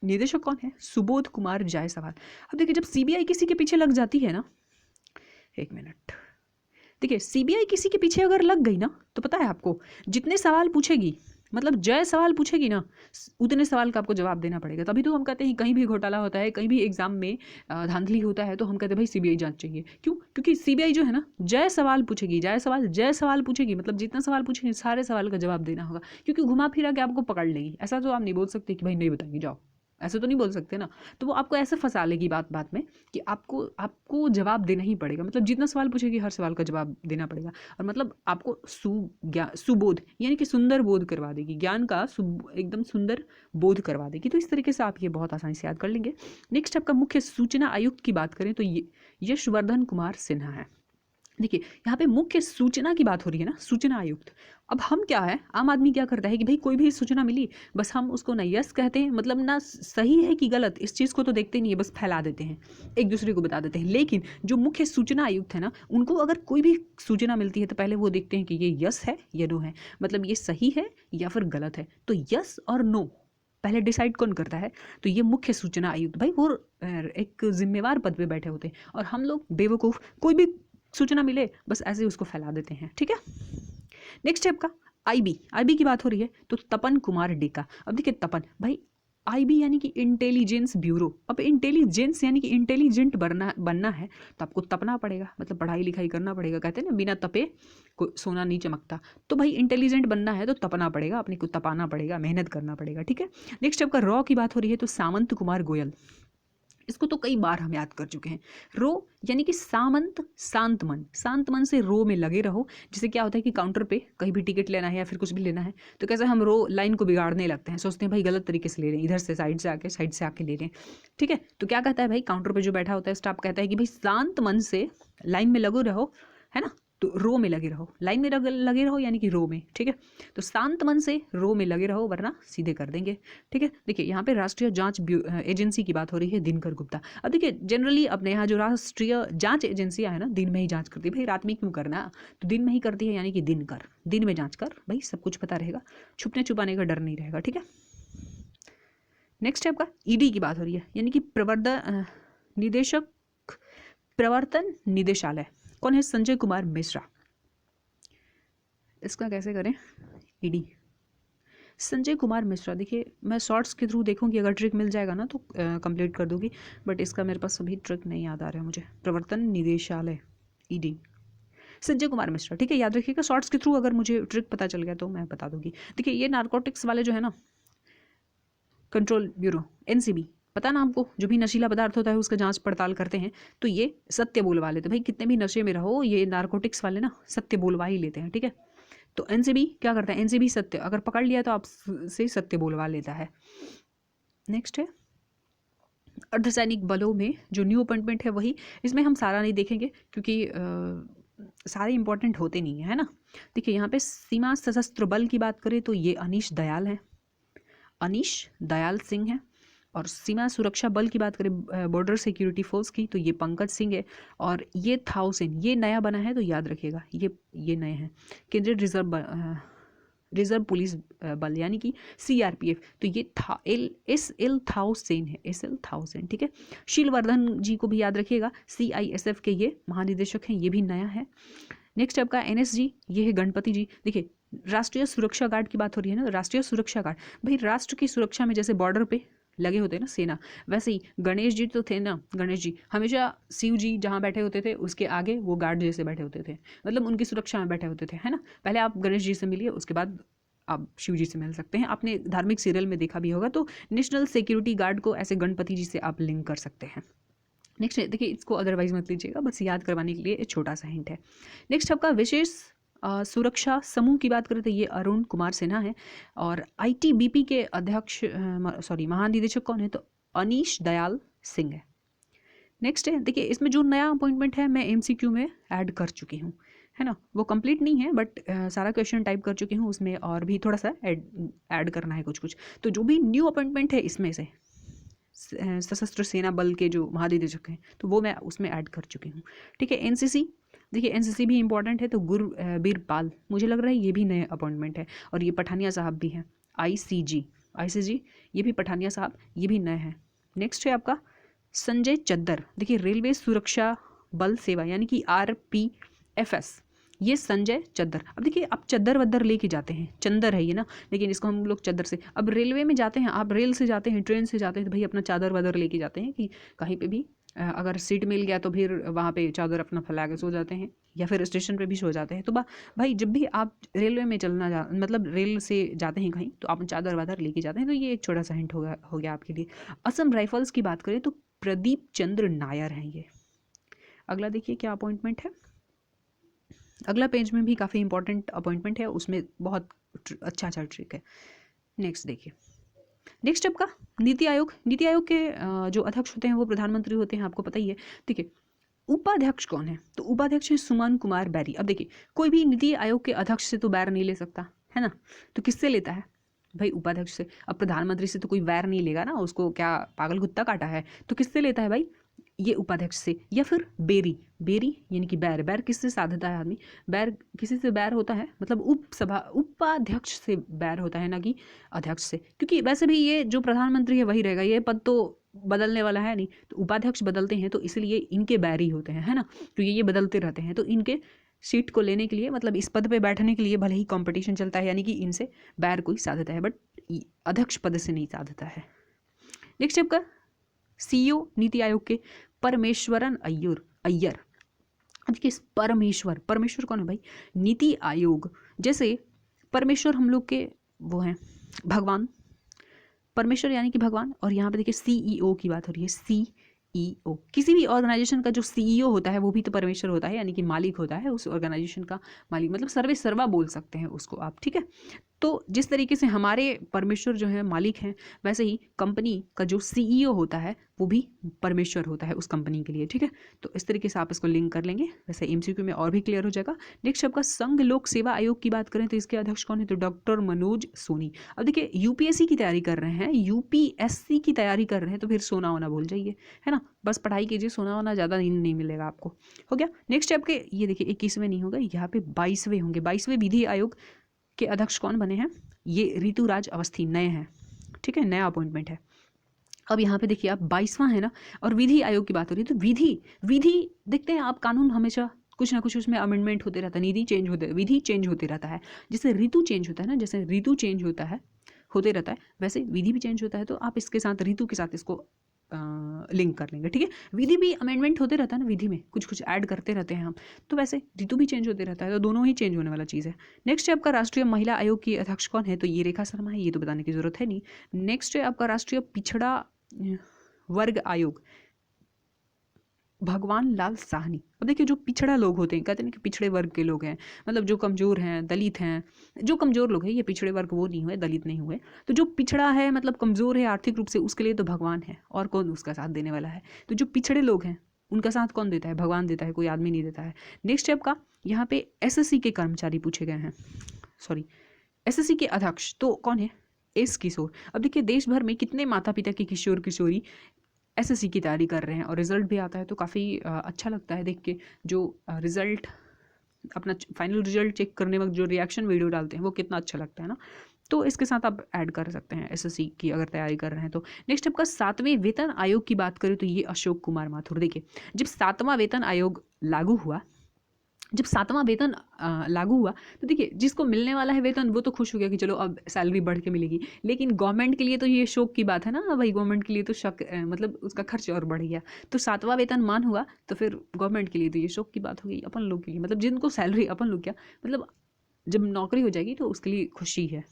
निदेशक कौन है? सुबोध कुमार जायसवाल। अब देखिए जब सीबीआई किसी के पीछे लग जाती है ना, एक मिनट, देखिए सीबीआई किसी के पीछे अगर लग गई ना तो पता है आपको जितने सवाल पूछेगी, मतलब जय सवाल पूछेगी ना, उतने सवाल का आपको जवाब देना पड़ेगा। तभी तो हम कहते हैं कहीं भी घोटाला होता है, कहीं भी एग्जाम में धांधली होता है तो हम कहते हैं भाई सीबीआई जांच चाहिए। क्यों? क्योंकि सीबीआई जो है ना जय सवाल पूछेगी, जय सवाल पूछेगी, मतलब जितना सवाल पूछेगी सारे सवाल का जवाब देना होगा, क्योंकि घुमा फिरा के आपको पकड़ लेगी। ऐसा तो आप नहीं बोल सकते कि भाई नहीं बताएंगे जाओ, ऐसे तो नहीं बोल सकते ना। तो वो आपको ऐसे फंसा लेगी बात बात में कि आपको जवाब देना ही पड़ेगा, मतलब जितना सवाल पूछेगी हर सवाल का जवाब देना पड़ेगा। और मतलब आपको सुबोध यानी कि सुंदर बोध करवा देगी, ज्ञान का एकदम सुंदर बोध करवा देगी। तो इस तरीके से आप ये बहुत आसानी से याद कर लेंगे। नेक्स्ट आपका मुख्य सूचना आयुक्त की बात करें तो ये यशवर्धन कुमार सिन्हा है। देखिए यहाँ पे मुख्य सूचना की बात हो रही है ना, सूचना आयुक्त। अब हम क्या है, आम आदमी क्या करता है कि भाई कोई भी सूचना मिली बस हम उसको ना यस कहते हैं, मतलब ना सही है कि गलत इस चीज़ को तो देखते नहीं है, बस फैला देते हैं, एक दूसरे को बता देते हैं। लेकिन जो मुख्य सूचना आयुक्त है ना, उनको अगर कोई भी सूचना मिलती है तो पहले वो देखते हैं कि ये यस है या नो है, मतलब ये सही है या फिर गलत है। तो यस और नो पहले डिसाइड कौन करता है? तो ये मुख्य सूचना आयुक्त, भाई वो एक जिम्मेवार पद पे बैठे होते हैं और हम लोग बेवकूफ़ कोई भी सूचना मिले बस ऐसे ही उसको फैला देते हैं, ठीक है। नेक्स्ट है आपका आईबी की बात हो रही है तो तपन कुमार डेका। अब देखिए तपन, भाई आईबी यानी कि इंटेलिजेंस ब्यूरो। अब इंटेलिजेंस यानी कि इंटेलिजेंट बनना है तो आपको तपना पड़ेगा, मतलब पढ़ाई लिखाई करना पड़ेगा। कहते हैं ना बिना तपे को सोना नहीं चमकता। तो भाई इंटेलिजेंट बनना है तो तपना पड़ेगा, अपने को तपाना पड़ेगा, मेहनत करना पड़ेगा, ठीक है। नेक्स्ट आपका रॉ की बात हो रही है तो सामंत कुमार गोयल। इसको तो कई बार हम याद कर चुके हैं। रो यानी कि सामंत शांत मन से रो में लगे रहो। जैसे क्या होता है कि काउंटर पे कहीं भी टिकट लेना है या फिर कुछ भी लेना है तो कैसे हम रो लाइन को बिगाड़ने लगते हैं, सोचते हैं भाई गलत तरीके से ले रहे हैं, इधर से साइड से आके ले रहे हैं, ठीक है। तो क्या कहता है भाई, काउंटर पे जो बैठा होता है स्टाफ कहता है कि भाई शांत मन से लाइन में लगो रहो, है ना। तो रो में लगे रहो, लाइन में लगे रहो यानी कि रो में, ठीक है। तो शांत मन से रो में लगे रहो वरना सीधे कर देंगे, ठीक है। देखिए यहाँ पे राष्ट्रीय जांच एजेंसी की बात हो रही है, दिनकर गुप्ता। अब देखिए जनरली अपने यहाँ जो राष्ट्रीय जांच एजेंसियाँ है ना दिन में ही जांच करती है। भाई रात में क्यों करना, तो दिन में ही करती है, यानी कि दिन में जांच कर, भाई सब कुछ पता रहेगा, छुपने छुपाने का डर नहीं रहेगा, ठीक है। नेक्स्ट है आपका ईडी की बात हो रही है, यानी कि प्रवर्तन निदेशालय। कौन है? संजय कुमार मिश्रा। इसका कैसे करें? ईडी संजय कुमार मिश्रा। देखिए मैं शॉर्ट्स के थ्रू देखूंगी, अगर ट्रिक मिल जाएगा ना तो कंप्लीट कर दूंगी, बट इसका मेरे पास अभी ट्रिक नहीं याद आ रहा है मुझे। प्रवर्तन निदेशालय ईडी, संजय कुमार मिश्रा, ठीक है। याद रखिएगा शॉर्ट्स के थ्रू अगर मुझे ट्रिक पता चल गया तो मैं बता दूंगी। देखिए ये नारकोटिक्स वाले जो है ना, कंट्रोल ब्यूरो एनसीबी, पता ना आपको, जो भी नशीला पदार्थ होता है उसका जांच पड़ताल करते हैं, तो ये सत्य बोलवा लेते हैं। भाई कितने भी नशे में रहो ये नारकोटिक्स वाले ना सत्य बोलवा ही लेते हैं, ठीक है। तो एनसीबी क्या करता है, एनसीबी सत्य अगर पकड़ लिया तो आपसे सत्य बोलवा लेता है। नेक्स्ट है अर्धसैनिक बलों में जो न्यू अपॉइंटमेंट है वही, इसमें हम सारा नहीं देखेंगे क्योंकि सारे इंपॉर्टेंट होते नहीं है ना। देखिए यहाँ पे सीमा सशस्त्र बल की बात करें तो ये अनीश दयाल सिंह है। और सीमा सुरक्षा बल की बात करें बॉर्डर सिक्योरिटी फोर्स की तो ये पंकज सिंह है। और ये थाउसेंड ये नया बना है तो याद रखिएगा ये नए हैं, केंद्रीय रिजर्व पुलिस बल यानी कि सीआरपीएफ, तो ये एसएल थाउसेंड है, एसएल थाउसेंड, ठीक है। शीलवर्धन जी को भी याद रखिएगा, सीआईएसएफ के ये महानिदेशक हैं, ये भी नया है। नेक्स्ट आपका एनएसजी, ये है गणपति जी। देखिए राष्ट्रीय सुरक्षा गार्ड की बात हो रही है ना, राष्ट्रीय सुरक्षा गार्ड, भाई राष्ट्र की सुरक्षा में जैसे बॉर्डर पे लगे होते हैं ना सेना, वैसे ही गणेश जी तो थे ना, गणेश जी हमेशा शिव जी जहाँ बैठे होते थे उसके आगे वो गार्ड जैसे बैठे होते थे, मतलब उनकी सुरक्षा में बैठे होते थे, है ना। पहले आप गणेश जी से मिलिए, उसके बाद आप शिव जी से मिल सकते हैं। आपने धार्मिक सीरियल में देखा भी होगा, तो नेशनल सिक्योरिटी गार्ड को ऐसे गणपति जी से आप लिंक कर सकते हैं। नेक्स्ट देखिए, इसको अदरवाइज मत लीजिएगा, बस याद करवाने के लिए एक छोटा सा हिंट है। नेक्स्ट आपका विशेष सुरक्षा समूह की बात करें तो ये अरुण कुमार सिन्हा है। और ITBP के अध्यक्ष महानिदेशक कौन है, तो अनीश दयाल सिंह है। नेक्स्ट है, देखिए इसमें जो नया अपॉइंटमेंट है मैं MCQ में ऐड कर चुकी हूँ, है ना, वो कंप्लीट नहीं है बट सारा क्वेश्चन टाइप कर चुकी हूँ उसमें, और भी थोड़ा सा ऐड करना है कुछ। तो जो भी न्यू अपॉइंटमेंट है इसमें से सशस्त्र सेना बल के जो महानिदेशक हैं तो वो मैं उसमें ऐड कर चुकी हूँ। ठीक है, NCC, देखिए NCC भी इंपॉर्टेंट है, तो गुरबीर पाल मुझे लग रहा है ये भी नए अपॉइंटमेंट है, और ये पठानिया साहब भी हैं। ICG ये भी पठानिया साहब, ये भी नए हैं। नेक्स्ट है आपका संजय चद्दर, देखिए रेलवे सुरक्षा बल सेवा यानी कि RPFS, ये संजय चद्दर। अब देखिए आप चद्दर वद्दर लेके जाते हैं, चंदर है ये ना, लेकिन इसको हम लोग चद्दर से, अब रेलवे में जाते हैं आप, रेल से जाते हैं, ट्रेन से जाते हैं, तो भाई अपना चादर वादर लेके जाते हैं कि कहीं पे भी अगर सीट मिल गया तो फिर वहाँ पे चादर अपना फैला के सो जाते हैं, या फिर स्टेशन पे भी सो जाते हैं। तो भाई जब भी आप रेलवे में मतलब रेल से जाते हैं कहीं, तो आप चादर वादर लेके जाते हैं। तो ये एक छोटा सा हिंट हो गया आपके लिए। असम राइफल्स की बात करें तो प्रदीप चंद्र नायर हैं ये। अगला देखिए क्या अपॉइंटमेंट है, अगला पेज में भी काफ़ी इंपॉर्टेंट अपॉइंटमेंट है, उसमें बहुत अच्छा ट्रिक है। नेक्स्ट देखिए, नेक्स्ट आपका नीति आयोग। नीति आयोग के जो अध्यक्ष होते हैं वो प्रधानमंत्री होते हैं, आपको पता ही है। ठीक है, उपाध्यक्ष कौन है, तो उपाध्यक्ष है सुमन कुमार बैरी। अब देखिए कोई भी नीति आयोग के अध्यक्ष से तो बैर नहीं ले सकता, है ना, तो किससे लेता है भाई, उपाध्यक्ष से। अब प्रधानमंत्री से तो कोई वैर नहीं लेगा ना, उसको क्या पागल कुत्ता काटा है, तो किससे लेता है भाई, ये उपाध्यक्ष से। या फिर बेरी यानी कि बैर किससे साधता है आदमी, बैर किसी से बैर होता है मतलब उपाध्यक्ष से बैर होता है, ना कि अध्यक्ष से, क्योंकि वैसे भी ये जो प्रधानमंत्री है वही रहेगा, ये पद तो बदलने वाला है नहीं, तो उपाध्यक्ष बदलते हैं तो इसलिए इनके बैरी होते हैं, है ना, क्योंकि ये बदलते रहते हैं, तो इनके सीट को लेने के लिए, मतलब इस पद पे बैठने के लिए भले ही कंपटीशन चलता है, यानी कि इनसे बैर कोई साधता है, बट अध्यक्ष पद से नहीं साधता है। नेक्स्ट आपका CEO नीति आयोग के परमेश्वरन अय्यर। देखिए परमेश्वर कौन है भाई, नीति आयोग, जैसे परमेश्वर हम लोग के वो हैं भगवान, परमेश्वर यानी कि भगवान, और यहाँ पे देखिए CEO की बात हो रही है, CEO, किसी भी ऑर्गेनाइजेशन का जो CEO होता है वो भी तो परमेश्वर होता है, यानी कि मालिक होता है उस ऑर्गेनाइजेशन का, मालिक मतलब सर्वे सर्वा बोल सकते हैं उसको आप। ठीक है, तो जिस तरीके से हमारे परमेश्वर जो है मालिक हैं, वैसे ही कंपनी का जो CEO होता है वो भी परमेश्वर होता है उस कंपनी के लिए। ठीक है, तो इस तरीके से आप इसको लिंक कर लेंगे, वैसे MCQ में और भी क्लियर हो जाएगा। नेक्स्ट आपका संघ लोक सेवा आयोग की बात करें तो इसके अध्यक्ष कौन है, तो डॉक्टर मनोज सोनी। अब देखिए UPSC की तैयारी कर रहे हैं, UPSC की तैयारी कर रहे हैं, तो फिर सोना वोना भूल जाइए, है ना, बस पढ़ाई कीजिए, सोना वोना ज़्यादा नहीं मिलेगा आपको। हो गया। नेक्स्ट आपके ये देखिए 21वें नहीं होगा, यहाँ पे 22वें होंगे। 22वें विधि आयोग के अध्यक्ष कौन बने हैं, ये ऋतुराज अवस्थी, नए हैं। ठीक है, नया अपॉइंटमेंट है। अब यहाँ पे देखिए आप 22वां है ना, और विधि आयोग की बात हो रही है, तो विधि देखते हैं आप, कानून हमेशा कुछ ना कुछ उसमें अमेंडमेंट होते रहता है, विधि चेंज होते रहता है, जैसे ऋतु चेंज होता है ना, जैसे ऋतु चेंज होते रहता है, वैसे विधि भी चेंज होता है, तो आप इसके साथ ऋतु के साथ इसको लिंक कर लेंगे। ठीक है, विधि भी अमेंडमेंट होते रहता है ना, विधि में कुछ ऐड करते रहते हैं हम, तो वैसे ऋतु भी चेंज होते रहता है, तो दोनों ही चेंज होने वाला चीज़ है। नेक्स्ट है आपका राष्ट्रीय महिला आयोग की अध्यक्ष कौन है, तो ये रेखा शर्मा है, ये तो बताने की जरूरत है नहीं। नेक्स्ट है आपका राष्ट्रीय पिछड़ा वर्ग आयोग, भगवान लाल साहनी। अब देखिए जो पिछड़ा लोग होते हैं, कहते हैं कि पिछड़े वर्ग के लोग हैं, मतलब जो कमज़ोर हैं, दलित हैं, जो कमज़ोर लोग हैं, ये पिछड़े वर्ग वो नहीं हुए, दलित नहीं हुए, तो जो पिछड़ा है मतलब कमज़ोर है आर्थिक रूप से, उसके लिए तो भगवान है, और कौन उसका साथ देने वाला है। तो जो पिछड़े लोग हैं उनका साथ कौन देता है, भगवान देता है, कोई आदमी नहीं देता है। नेक्स्ट है आपका यहाँ पे SSC के कर्मचारी पूछे गए हैं, SSC के अध्यक्ष तो कौन है, एस किशोर। अब देखिए देश भर में कितने माता पिता के किशोर किशोरी SSC की तैयारी कर रहे हैं, और रिजल्ट भी आता है तो काफ़ी अच्छा लगता है देख के, जो रिजल्ट अपना फाइनल रिजल्ट चेक करने वक्त जो रिएक्शन वीडियो डालते हैं वो कितना अच्छा लगता है ना, तो इसके साथ आप ऐड कर सकते हैं SSC की अगर तैयारी कर रहे हैं तो। नेक्स्ट आपका 7वें वेतन आयोग की बात करें तो ये अशोक कुमार माथुर। देखिए जब 7वां वेतन आयोग लागू हुआ, जब 7वां वेतन लागू हुआ, तो देखिए जिसको मिलने वाला है वेतन वो तो खुश हो गया कि चलो अब सैलरी बढ़ के मिलेगी, लेकिन गवर्नमेंट के लिए तो ये शौक की बात है ना भाई, गवर्नमेंट के लिए तो मतलब उसका खर्च और बढ़ गया, तो 7वां वेतन मान हुआ, तो फिर गवर्नमेंट के लिए तो ये शौक की बात हो गई, अपन लोग के लिए मतलब जिनको सैलरी, अपन लोग क्या मतलब जब नौकरी हो जाएगी तो उसके लिए खुशी है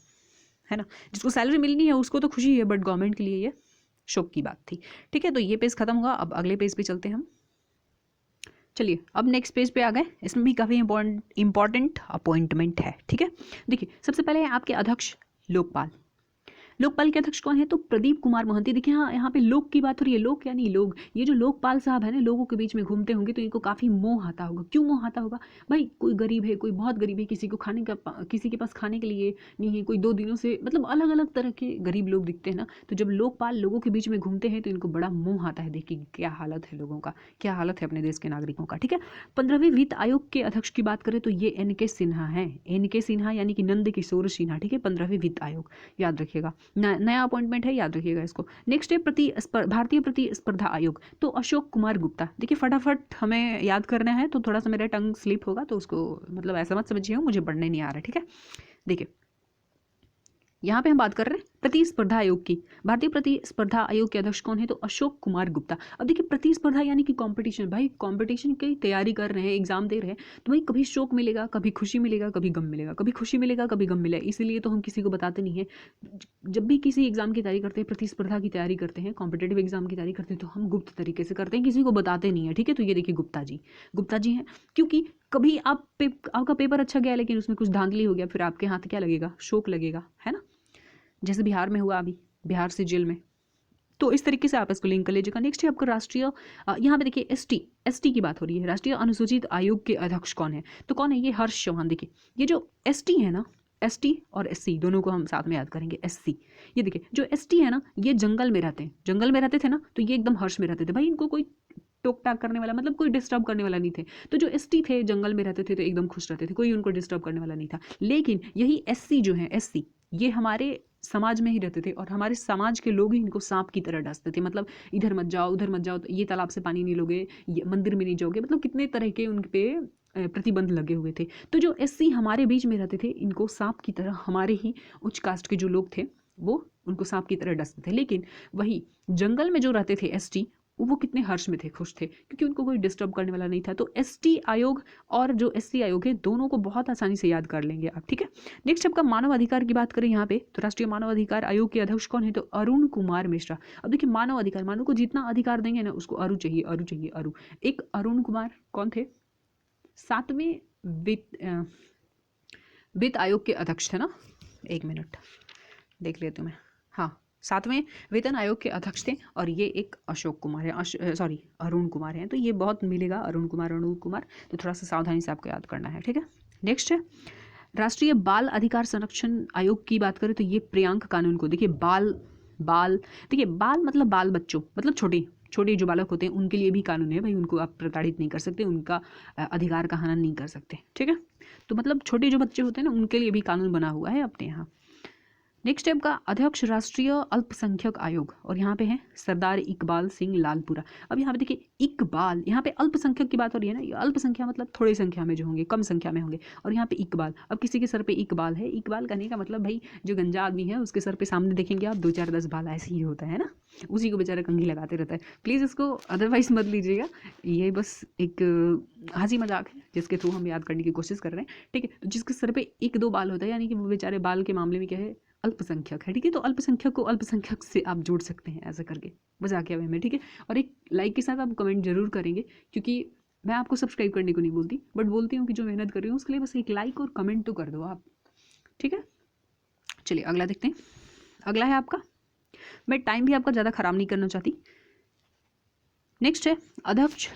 ना, जिसको सैलरी मिलनी है उसको तो खुशी है, बट गवर्नमेंट के लिए ये शौक की बात थी। ठीक है, तो ये पेज खत्म हुआ, अब अगले पेज पे चलते हैं हम। चलिए अब नेक्स्ट पेज पे आ गए, इसमें भी काफ़ी इंपॉर्टेंट अपॉइंटमेंट है, ठीक है। देखिए सबसे पहले आपके अध्यक्ष लोकपाल। लोकपाल के अध्यक्ष कौन है? तो प्रदीप कुमार मोहंती। देखिए हाँ, यहाँ पे लोक की बात हो रही है, लोक यानी लोग। ये जो लोकपाल साहब है ना, लोगों के बीच में घूमते होंगे तो इनको काफ़ी मोह आता होगा। क्यों मोह आता होगा? भाई कोई गरीब है, कोई बहुत गरीब है, किसी को खाने का किसी के पास खाने के लिए नहीं है, कोई 2 दिनों से, मतलब अलग अलग तरह के गरीब लोग दिखते हैं ना, तो जब लोकपाल लोगों के बीच में घूमते हैं तो इनको बड़ा मोह आता है। देखिए क्या हालत है लोगों का, क्या हालत है अपने देश के नागरिकों का, ठीक है। 15वें वित्त आयोग के अध्यक्ष की बात करें तो ये NK सिन्हा है। NK सिन्हा यानी कि नंद किशोर सिन्हा, ठीक है। 15वें वित्त आयोग याद रखिएगा, नया अपॉइंटमेंट है, याद रखिएगा इसको। नेक्स्ट है भारतीय प्रतिस्पर्धा आयोग, तो अशोक कुमार गुप्ता। देखिए फटाफट हमें याद करना है, तो थोड़ा सा मेरा टंग स्लिप होगा तो उसको मतलब ऐसा मत समझिए मुझे पढ़ने नहीं आ रहा है, ठीक है। देखिए यहाँ पे हम बात कर रहे हैं प्रतिस्पर्धा आयोग की। भारतीय प्रतिस्पर्धा आयोग के अध्यक्ष कौन है? तो अशोक कुमार गुप्ता। अब देखिए प्रतिस्पर्धा यानी कि कंपटीशन, भाई कंपटीशन की तैयारी कर रहे हैं, एग्जाम दे रहे हैं, तो भाई कभी शौक मिलेगा, कभी खुशी मिलेगा, कभी गम मिलेगा, कभी खुशी मिलेगा, कभी गम मिलेगा। इसीलिए तो हम किसी को बताते नहीं है। जब भी किसी एग्जाम की तैयारी करते हैं, प्रतिस्पर्धा की तैयारी करते हैं, कॉम्पिटेटिव एग्जाम की तैयारी करते हैं, तो हम गुप्त तरीके से करते हैं, किसी को बताते नहीं है, ठीक है। तो ये देखिए गुप्ता जी हैं, क्योंकि कभी आपका पेपर अच्छा गया लेकिन उसमें कुछ धांधली हो गया, फिर आपके हाथ क्या लगेगा? शौक लगेगा, है ना। जैसे बिहार में हुआ, अभी बिहार से जेल में, तो इस तरीके से आप इसको लिंक कर लीजिएगा। नेक्स्ट है आपका राष्ट्रीय, यहाँ पे देखिए एसटी की बात हो रही है। राष्ट्रीय अनुसूचित आयोग के अध्यक्ष कौन है? तो कौन है? ये हर्ष चौहान। देखिए ये जो एसटी है ना, एसटी और एससी दोनों को हम साथ में याद करेंगे। एससी, ये देखिए जो एसटी है ना, ये जंगल में रहते हैं, जंगल में रहते थे ना, तो ये एकदम हर्ष में रहते थे। भाई इनको कोई टोक टाक करने वाला, मतलब कोई डिस्टर्ब करने वाला नहीं थे। तो जो एसटी थे जंगल में रहते थे तो एकदम खुश रहते थे, कोई उनको डिस्टर्ब करने वाला नहीं था। लेकिन यही एससी जो है, एससी, ये हमारे समाज में ही रहते थे और हमारे समाज के लोग ही इनको सांप की तरह डसते थे। मतलब इधर मत जाओ, उधर मत जाओ, ये तालाब से पानी नहीं लोगे, ये मंदिर में नहीं जाओगे, मतलब कितने तरह के उन पे प्रतिबंध लगे हुए थे। तो जो एससी हमारे बीच में रहते थे, इनको सांप की तरह, हमारे ही उच्च कास्ट के जो लोग थे वो उनको सांप की तरह डसते थे। लेकिन वही जंगल में जो रहते थे एसटी, वो कितने हर्ष में थे, खुश थे, क्योंकि उनको कोई डिस्टर्ब करने वाला नहीं था। तो एसटी आयोग और जो एससी आयोग है, दोनों को बहुत आसानी से याद कर लेंगे आप, ठीक है। नेक्स्ट आपका मानव अधिकार की बात करें यहाँ पे, तो राष्ट्रीय मानव अधिकार आयोग के अध्यक्ष कौन है? तो अरुण कुमार मिश्रा। अब देखिए मानव अधिकार, मानव को जितना अधिकार देंगे ना, उसको अरु चाहिए, अरु चाहिए, अरु। एक अरुण कुमार कौन थे? 7वें वित्त आयोग के अध्यक्ष थे ना, 1 मिनट देख लेती हूँ मैं। हाँ, 7वें वेतन आयोग के अध्यक्ष थे और ये एक अशोक कुमार है, सॉरी अरुण कुमार हैं। तो ये बहुत मिलेगा, अरुण कुमार, तो थोड़ा सा सावधानी से आपको याद करना है, ठीक है। नेक्स्ट है राष्ट्रीय बाल अधिकार संरक्षण आयोग की बात करें तो ये प्रियांक कानून को। देखिए बाल देखिए बाल मतलब बाल बच्चों, मतलब छोटे जो बालक होते हैं उनके लिए भी कानून है भाई, उनको आप प्रताड़ित नहीं कर सकते, उनका अधिकार का हनन नहीं कर सकते, ठीक है। तो मतलब छोटे जो बच्चे होते हैं ना, उनके लिए भी कानून बना हुआ है अपने यहाँ। नेक्स्ट है आपका अध्यक्ष राष्ट्रीय अल्पसंख्यक आयोग, और यहाँ पे है सरदार इकबाल सिंह लालपुरा। अब यहाँ पे देखिए इकबाल, यहाँ पे अल्पसंख्यक की बात हो रही है ना, ये अल्पसंख्या मतलब थोड़ी संख्या में जो होंगे, कम संख्या में होंगे, और यहाँ पे इकबाल। अब किसी के सर पे इकबाल है, इकबाल कहने का मतलब भाई जो गंजा आदमी है उसके सर पे सामने देखेंगे आप 2 4 10 बाल, ऐसे ही होता है ना, उसी को बेचारा कंघी लगाते रहता है। प्लीज़ इसको अदरवाइज मत लीजिएगा, ये बस एक हंसी मजाक है जिसके थ्रू हम याद करने की कोशिश कर रहे हैं, ठीक है। तो जिसके सर पे 1 2 बाल होता है, यानी कि वो बेचारे बाल के मामले में क्या है, अल्पसंख्यक है, ठीक है। तो अल्पसंख्यक को अल्पसंख्यक से आप जोड़ सकते हैं ऐसा करके, मजाक वे में, ठीक है। और एक लाइक के साथ आप कमेंट जरूर करेंगे, क्योंकि मैं आपको सब्सक्राइब करने को नहीं बोलती, बट बोलती हूँ कि जो मेहनत कर रही हूँ उसके लिए बस एक लाइक और कमेंट तो कर दो आप, ठीक है। चलिए अगला देखते हैं। अगला है आपका, मैं टाइम भी आपका ज़्यादा खराब नहीं करना चाहती। नेक्स्ट है अध्यक्ष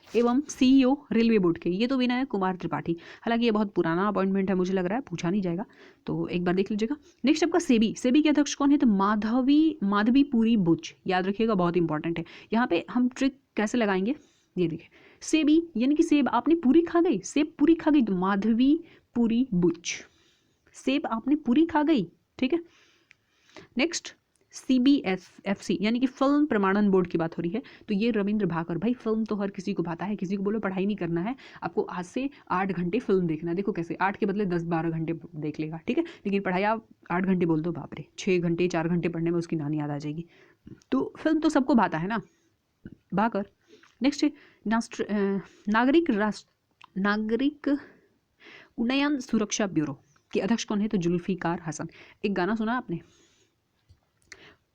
एवं CEO रेलवे बोर्ड के, ये तो विनय कुमार त्रिपाठी। हालांकि ये बहुत पुराना अपॉइंटमेंट है, मुझे लग रहा है पूछा नहीं जाएगा, तो एक बार देख लीजिएगा। नेक्स्ट आपका सेबी के अध्यक्ष कौन है? तो माधवीपुरी बुच, याद रखिएगा, बहुत इंपॉर्टेंट है। यहाँ पे हम ट्रिक कैसे लगाएंगे, ये देखिए, सेबी यानी कि सेब आपने पूरी खा गई, सेब पूरी खा गई, तो माधवीपुरी बुच, सेब आपने पूरी खा गई, ठीक है। नेक्स्ट CBFC यानी कि फिल्म प्रमाणन बोर्ड की बात हो रही है, तो ये रविंद्र भाकर। भाई फिल्म तो हर किसी को भाता है, किसी को बोलो पढ़ाई नहीं करना है, आपको आज से 8 घंटे फिल्म देखना है, देखो कैसे 8 के बदले 10 12 घंटे देख लेगा, ठीक है। लेकिन पढ़ाई आप 8 घंटे बोल दो, बाप रे, 6 घंटे 4 घंटे पढ़ने में उसकी नानी याद आ जाएगी। तो फिल्म तो सबको भाता है ना, भाकर। नेक्स्ट है नागरिक उन्नयन सुरक्षा ब्यूरो के अध्यक्ष कौन है? तो जुल्फिकार हसन। एक गाना सुना आपने,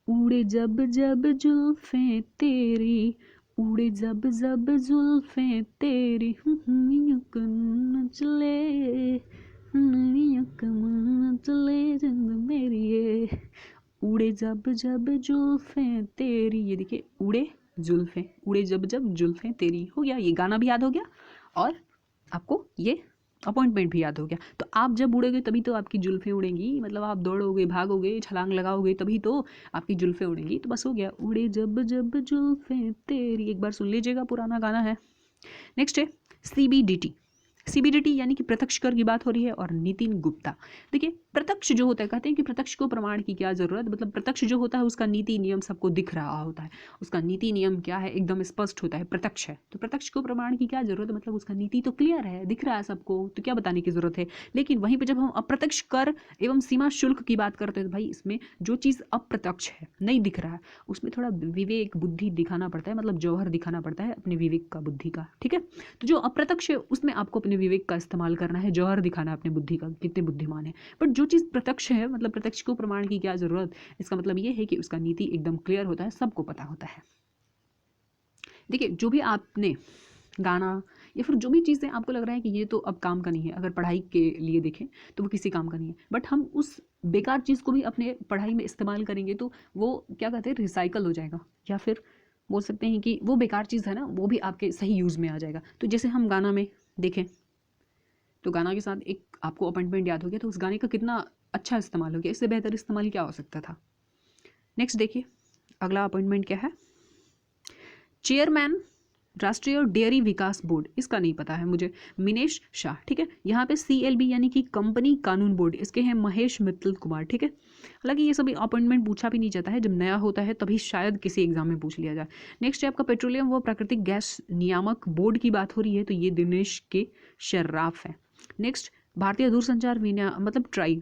उड़े जब जब जुल्फें तेरी उड़े जब जब जुल्फें तेरी यूं कन चले चले जिंद मेरी ये, उड़े जब जब जुल्फें तेरी, ये देखिए उड़े जुल्फें, उड़े जब जब जुल्फें तेरी, हो गया, ये गाना भी याद हो गया और आपको ये अपॉइंटमेंट भी याद हो गया। तो आप जब उड़ोगे तभी तो आपकी जुल्फें उड़ेंगी, मतलब आप दौड़ोगे, भागोगे, छलांग लगाओगे तभी तो आपकी जुल्फें उड़ेंगी। तो बस हो गया, उड़े जब जब जुल्फें तेरी, एक बार सुन लीजिएगा, पुराना गाना है। नेक्स्ट है CBDT। CBDT यानी कि प्रत्यक्ष कर की बात हो रही है। और नितिन गुप्ता, देखिए प्रत्यक्ष जो होता है, कहते हैं कि प्रत्यक्ष को प्रमाण की क्या जरूरत, मतलब प्रत्यक्ष जो होता है उसका नीति नियम सबको दिख रहा होता है, उसका नीति नियम क्या है एकदम स्पष्ट होता है, प्रत्यक्ष है। तो प्रत्यक्ष को प्रमाण की क्या जरूरत है, मतलब उसका नीति तो क्लियर है, दिख रहा है सबको, तो क्या बताने की जरूरत है। लेकिन वहीं पर जब हम अप्रत्यक्ष कर एवं सीमा शुल्क की बात करते हैं तो भाई इसमें जो चीज़ अप्रत्यक्ष है, नहीं दिख रहा है, उसमें थोड़ा विवेक बुद्धि दिखाना पड़ता है, मतलब जौहर दिखाना पड़ता है अपने विवेक का, बुद्धि का, ठीक है। तो जो अप्रत्यक्ष है उसमें आपको अपने विवेक का इस्तेमाल करना है, जौहर दिखाना है अपने बुद्धि का, कितने बुद्धिमान है। बट जो चीज़ प्रत्यक्ष है, मतलब प्रत्यक्ष को प्रमाण की क्या जरूरत, इसका मतलब ये है कि उसका नीति एकदम क्लियर होता है, सबको पता होता है। देखिए जो भी आपने गाना या फिर जो भी चीज़ें आपको लग रहा है कि ये तो अब काम का नहीं है, अगर पढ़ाई के लिए देखें तो वो किसी काम का नहीं है, बट हम उस बेकार चीज़ को भी अपने पढ़ाई में इस्तेमाल करेंगे तो वो क्या कहते हैं, रिसाइकल हो जाएगा, या फिर बोल सकते हैं कि वो बेकार चीज़ है ना, वो भी आपके सही यूज़ में आ जाएगा। तो जैसे हम गाना में देखें तो गाना के साथ एक आपको अपॉइंटमेंट याद हो गया, तो उस गाने का कितना अच्छा इस्तेमाल हो गया, इससे बेहतर इस्तेमाल क्या हो सकता था। नेक्स्ट देखिए अगला अपॉइंटमेंट क्या है, चेयरमैन राष्ट्रीय डेयरी विकास बोर्ड, इसका नहीं पता है मुझे, मिनेश शाह, ठीक है। यहाँ पे CLB यानी कि कंपनी कानून बोर्ड, इसके हैं महेश मित्तल कुमार, ठीक है। हालांकि ये सभी अपॉइंटमेंट पूछा भी नहीं जाता है, जब नया होता है तभी शायद किसी एग्जाम में पूछ लिया जाए। नेक्स्ट है आपका पेट्रोलियम व प्राकृतिक गैस नियामक बोर्ड की बात हो रही है, तो ये दिनेश के शर्राफ है। नेक्स्ट भारतीय दूरसंचार मतलब ट्राई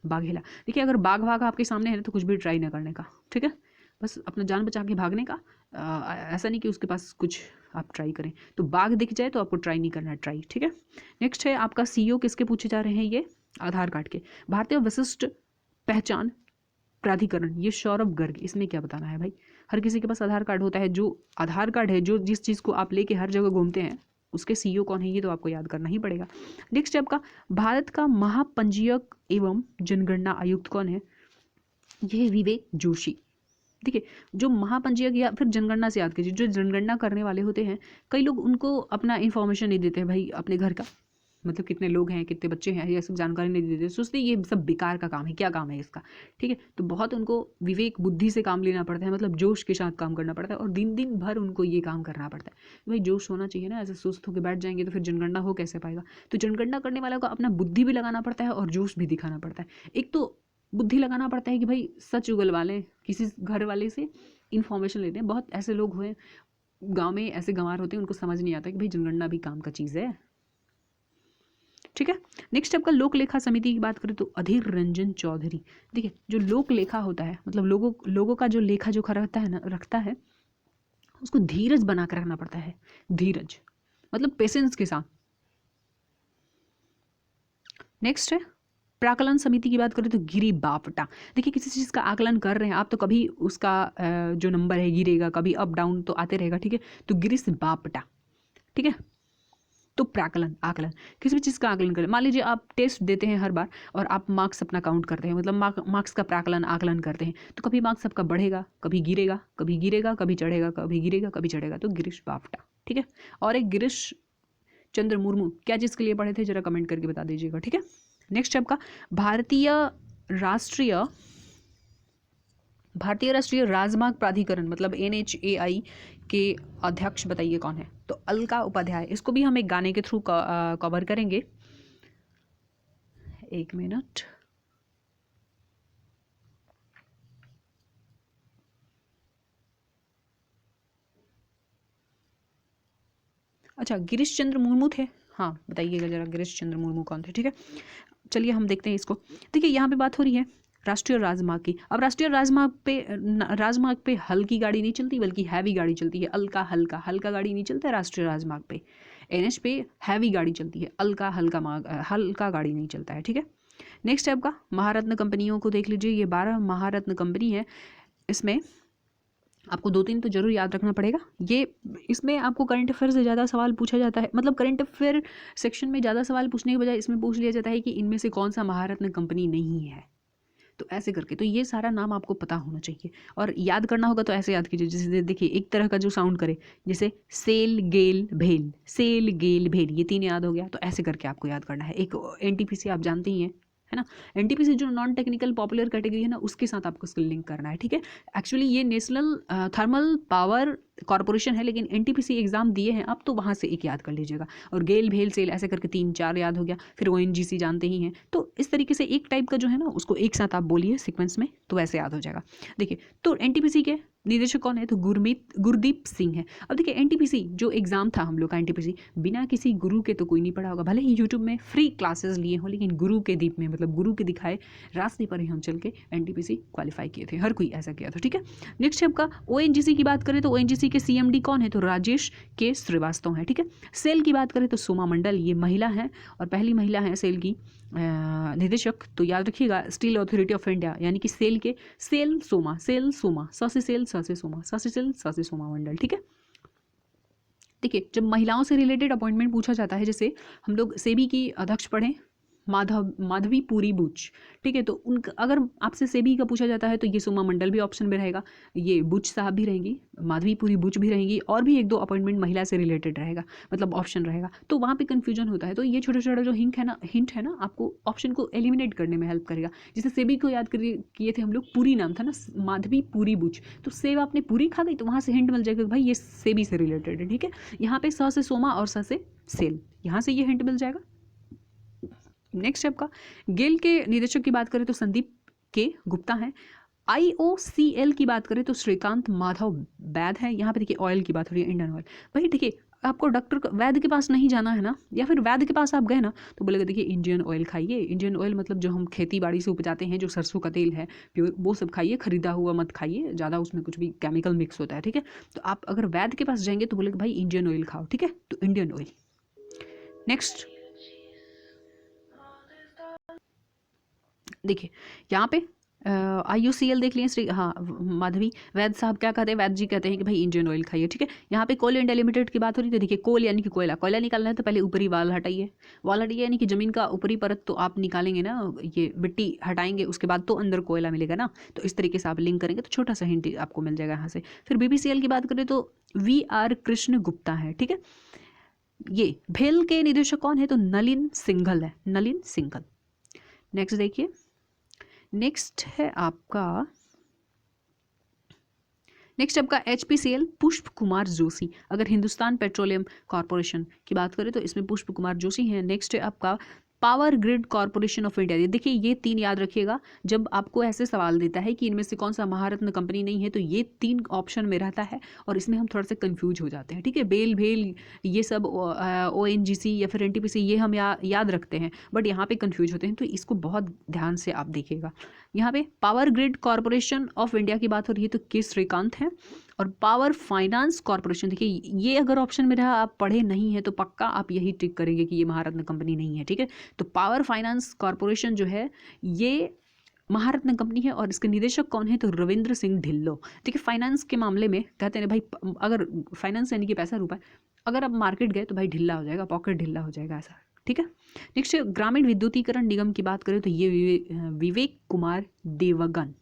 बाघेला, देखिए अगर बाघ आपके सामने है ना तो कुछ भी ट्राई ना करने का, ठीक है, बस अपना जान बचा के भागने का, ऐसा नहीं कि उसके पास कुछ आप ट्राई करें, तो बाघ दिख जाए तो आपको ट्राई नहीं करना, ट्राई, ठीक है। नेक्स्ट है आपका CEO किसके पूछे जा रहे हैं, ये आधार कार्ड के, भारतीय विशिष्ट पहचान प्राधिकरण, ये सौरभ गर्ग, इसमें क्या बताना है भाई, हर किसी के पास आधार कार्ड होता है, जो आधार कार्ड है, जो जिस चीज़ को आप लेके हर जगह घूमते हैं उसके CEO कौन है, ये तो आपको याद करना ही पड़ेगा। नेक्स्ट है आपका भारत का महापंजीयक एवं जनगणना आयुक्त कौन है, ये विवेक जोशी। देखिए जो महापंजीयक या फिर जनगणना से याद कीजिए, जो जनगणना करने वाले होते हैं, कई लोग उनको अपना इन्फॉर्मेशन नहीं देते हैं भाई, अपने घर का, मतलब कितने लोग हैं, कितने बच्चे हैं, ये सब जानकारी नहीं देते, सोचते ये सब बेकार का काम है, क्या काम है इसका, ठीक है। तो बहुत उनको विवेक बुद्धि से काम लेना पड़ता है, मतलब जोश के साथ काम करना पड़ता है, और दिन दिन भर उनको ये काम करना पड़ता है। भाई जोश होना चाहिए ना, ऐसे सुस्त होकर बैठ जाएंगे तो फिर जनगणना हो कैसे पाएगा। तो जनगणना करने वाले को अपना बुद्धि भी लगाना पड़ता है और जोश भी दिखाना पड़ता है। एक तो बुद्धि लगाना पड़ता है कि भाई सच उगलवा लें, किसी घर वाले से इन्फॉर्मेशन लेते हैं, बहुत ऐसे लोग हुए गांव में, ऐसे गंवार होते हैं, उनको समझ नहीं आता कि भाई जनगणना भी काम का चीज़ है, ठीक है। नेक्स्ट आपका लोक लेखा समिति की बात करें तो अधीर रंजन चौधरी, देखिए जो लोक लेखा होता है, मतलब लोगों का जो लेखा जोखा रखता है उसको धीरज बना कर रखना पड़ता है, धीरज मतलब पेशेंस के साथ। नेक्स्ट है प्राकलन समिति की बात करें तो गिरी बापटा, देखिए किसी चीज़ का आकलन कर रहे हैं आप तो कभी उसका जो नंबर है गिरेगा, कभी अप डाउन तो आते रहेगा, ठीक है। तो गिरीश बापटा, ठीक है। तो प्राकलन आकलन, किसी भी चीज़ का आकलन करें, मान लीजिए आप टेस्ट देते हैं हर बार और आप मार्क्स अपना काउंट करते हैं, मतलब मार्क्स का प्राकलन आकलन करते हैं, तो कभी मार्क्स आपका बढ़ेगा, कभी गिरेगा, कभी गिरेगा, कभी चढ़ेगा, कभी गिरेगा, कभी चढ़ेगा, तो गिरीश बापटा, ठीक है। और एक गिरीश चंद्र मुर्मू, क्या चीज़ के लिए पढ़े थे जरा कमेंट करके बता दीजिएगा, ठीक है। नेक्स्ट आपका भारतीय राष्ट्रीय राजमार्ग प्राधिकरण मतलब NHAI के अध्यक्ष बताइए कौन है, तो अलका उपाध्याय, इसको भी हम एक गाने के थ्रू कवर करेंगे, एक मिनट। अच्छा गिरीश चंद्र मुर्मू थे, हाँ बताइएगा जरा गिरीश चंद्र मुर्मू कौन थे, ठीक है। चलिए हम देखते हैं इसको, देखिए यहाँ पे बात हो रही है राष्ट्रीय राजमार्ग की। अब राष्ट्रीय राजमार्ग पे हल्की गाड़ी नहीं चलती बल्कि हैवी गाड़ी चलती है, हल्का गाड़ी नहीं चलता है राष्ट्रीय राजमार्ग पे, NH पे हैवी गाड़ी चलती है, हल्का गाड़ी नहीं चलता है, ठीक है। नेक्स्ट है आपका महारत्न कंपनियों को देख लीजिए, ये 12 महारत्न कंपनी है, इसमें आपको 2-3 तो जरूर याद रखना पड़ेगा। ये इसमें आपको करंट अफेयर से ज़्यादा सवाल पूछा जाता है, मतलब करंट अफेयर सेक्शन में ज़्यादा सवाल पूछने के बजाय इसमें पूछ लिया जाता है कि इनमें से कौन सा महारत्न कंपनी नहीं है, तो ऐसे करके। तो ये सारा नाम आपको पता होना चाहिए और याद करना होगा तो ऐसे याद कीजिए, जैसे देखिए एक तरह का जो साउंड करे, जैसे सेल गेल भेल, सेल गेल भेल, ये 3 याद हो गया। तो ऐसे करके आपको याद करना है। एक एनटीपीसी आप जानते ही हैं, है ना। एनटीपीसी जो नॉन टेक्निकल पॉपुलर कैटेगरी है ना, उसके साथ आपको इसको लिंक करना है, ठीक है। एक्चुअली ये नेशनल थर्मल पावर कॉर्पोरेशन है, लेकिन एनटीपीसी एग्जाम दिए हैं आप, तो वहाँ से एक याद कर लीजिएगा। और गेल भेल सेल ऐसे करके 3-4 याद हो गया। फिर ओएनजीसी जानते ही हैं। तो इस तरीके से एक टाइप का जो है ना, उसको एक साथ आप बोलिए सीक्वेंस में, तो वैसे याद हो जाएगा। देखिए, तो एनटीपीसी के निदेशक कौन है, तो गुरदीप सिंह है। अब देखिए एनटीपीसी जो एग्जाम था हम लोग का, एनटीपीसी बिना किसी गुरु के तो कोई नहीं पढ़ा होगा, भले ही यूट्यूब में फ्री क्लासेस लिए हों, लेकिन गुरु के दीप में, मतलब गुरु के दिखाए रास्ते पर ही हम चल के एनटीपीसी क्वालिफाई किए थे, हर कोई ऐसा किया था, ठीक है। नेक्स्ट आपका ओएनजीसी की बात करें तो ओएनजीसी के सीएमडी कौन है, तो राजेश के श्रीवास्तव है, ठीक है। सेल की बात करें तो सोमा मंडल, ये महिला है और पहली महिला है सेल की निदेशक। तो याद रखिएगा, स्टील अथॉरिटी ऑफ इंडिया यानी कि सेल के सेल सोमा स से सेल स से सोमा, स से सेल स से सोमा मंडल, ठीक है। देखिए, जब महिलाओं से रिलेटेड अपॉइंटमेंट पूछा जाता है, जैसे हम लोग सेबी की अध्यक्ष पढ़ें माधवीपुरी बुच, ठीक है। तो उनका अगर आपसे सेबी का पूछा जाता है तो ये सोमा मंडल भी ऑप्शन में रहेगा, ये बुच साहब भी रहेंगी, माधवीपुरी बुच भी रहेंगी, और भी 1-2 अपॉइंटमेंट महिला से रिलेटेड रहेगा, मतलब ऑप्शन रहेगा। तो वहाँ पे कन्फ्यूजन होता है। तो ये छोटा छोटा जो हिंट है ना, आपको ऑप्शन को एलिमिनेट करने में हेल्प करेगा। जैसे सेबी को याद किए थे हम लोग, पूरी नाम था ना माधवीपुरी बुच, तो सेब आपने पूरी खा गई, तो वहाँ से हिंट मिल जाएगा भाई ये सेबी से रिलेटेड है, ठीक है। यहाँ पे स से सोमा और स से सेल, यहाँ से ये हिंट मिल जाएगा। नेक्स्ट आपका गेल के निदेशक की बात करें तो संदीप के गुप्ता हैं। IOCL की बात करें तो श्रीकांत माधव वैद है। यहाँ पे देखिए ऑयल की बात हो रही है, इंडियन ऑयल। भाई देखिए, आपको डॉक्टर वैद के पास नहीं जाना है ना, या फिर वैद के पास आप गए ना, तो बोलेगा देखिए इंडियन ऑयल खाइए। इंडियन ऑयल मतलब जो हम खेती बाड़ी से उपजाते हैं, जो सरसों का तेल है प्योर, वो सब खाइए, खरीदा हुआ मत खाइए, ज़्यादा उसमें कुछ भी केमिकल मिक्स होता है, ठीक है। तो आप अगर वैद के पास जाएंगे तो बोलेगा भाई इंडियन ऑयल खाओ, ठीक है। तो इंडियन ऑयल। नेक्स्ट देखिए, यहाँ पे IOCL देख लिए, श्री माधवी वैद साहब क्या कहते हैं, वैद जी कहते हैं कि भाई इंडियन ऑयल खाइए, ठीक है। यहाँ पे कोल इंडिया लिमिटेड की बात हो रही है। तो देखिए, कोल यानी कि कोयला निकालना है तो पहले ऊपरी वाल हटाइए, यानी कि जमीन का ऊपरी परत तो आप निकालेंगे ना, ये मिट्टी हटाएंगे, उसके बाद तो अंदर कोयला मिलेगा ना। तो इस तरीके से आप लिंक करेंगे तो छोटा सा हिंट आपको मिल जाएगा यहाँ से। फिर BPCL की बात करें तो VR कृष्ण गुप्ता है, ठीक है। ये भेल के निदेशक कौन है, तो नलिन सिंघल है, नलिन सिंघल। नेक्स्ट देखिए, नेक्स्ट आपका HPCL पुष्प कुमार जोशी। अगर हिंदुस्तान पेट्रोलियम कॉर्पोरेशन की बात करें तो इसमें पुष्प कुमार जोशी हैं। नेक्स्ट है आपका power grid corporation of India. देखिए, ये 3 याद रखिएगा। जब आपको ऐसे सवाल देता है कि इनमें से कौन सा महारत्न कंपनी नहीं है, तो ये 3 ऑप्शन में रहता है और इसमें हम थोड़ा सा कंफ्यूज हो जाते हैं, ठीक है। बेल भेल ये सब ONGC या फिर NTPC ये हम याद रखते हैं, बट यहाँ पे कंफ्यूज होते हैं, तो इसको बहुत ध्यान से आप देखिएगा। यहाँ पे power grid corporation of India की बात हो रही है तो के श्रीकांत है। और पावर फाइनेंस कॉर्पोरेशन, देखिए ये अगर ऑप्शन में रहा, आप पढ़े नहीं है तो पक्का आप यही टिक करेंगे कि ये महारत्न कंपनी नहीं है, ठीक है। तो पावर फाइनेंस कॉर्पोरेशन जो है ये महारत्न कंपनी है और इसके निदेशक कौन है, तो रविंद्र सिंह ढिल्लो। देखिए, फाइनेंस के मामले में कहते हैं भाई, अगर फाइनेंस यानी कि पैसा रुपया, अगर आप मार्केट गए तो भाई ढिल्ला हो जाएगा, पॉकेट ढिल्ला हो जाएगा, ऐसा, ठीक है। नेक्स्ट ग्रामीण विद्युतीकरण निगम की बात करें तो ये विवेक कुमार देवांगन,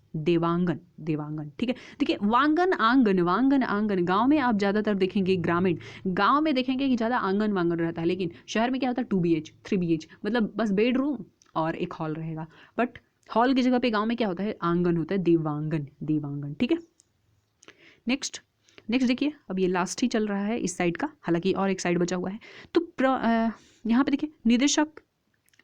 ठीक है। देखिए, वांगन आंगन गांव में आप ज़्यादातर देखेंगे, ग्रामीण गांव में देखेंगे कि ज़्यादा आंगन वांगन रहता है, लेकिन शहर में क्या होता है 2BH 3BH, मतलब बस बेडरूम और एक हॉल रहेगा। बट हॉल की जगह पे गांव में क्या होता है, आंगन होता है, देवांगन, ठीक है। नेक्स्ट देखिए, अब ये लास्ट ही चल रहा है इस साइड का, हालांकि और एक साइड बचा हुआ है। तो यहाँ पे देखिए, निदेशक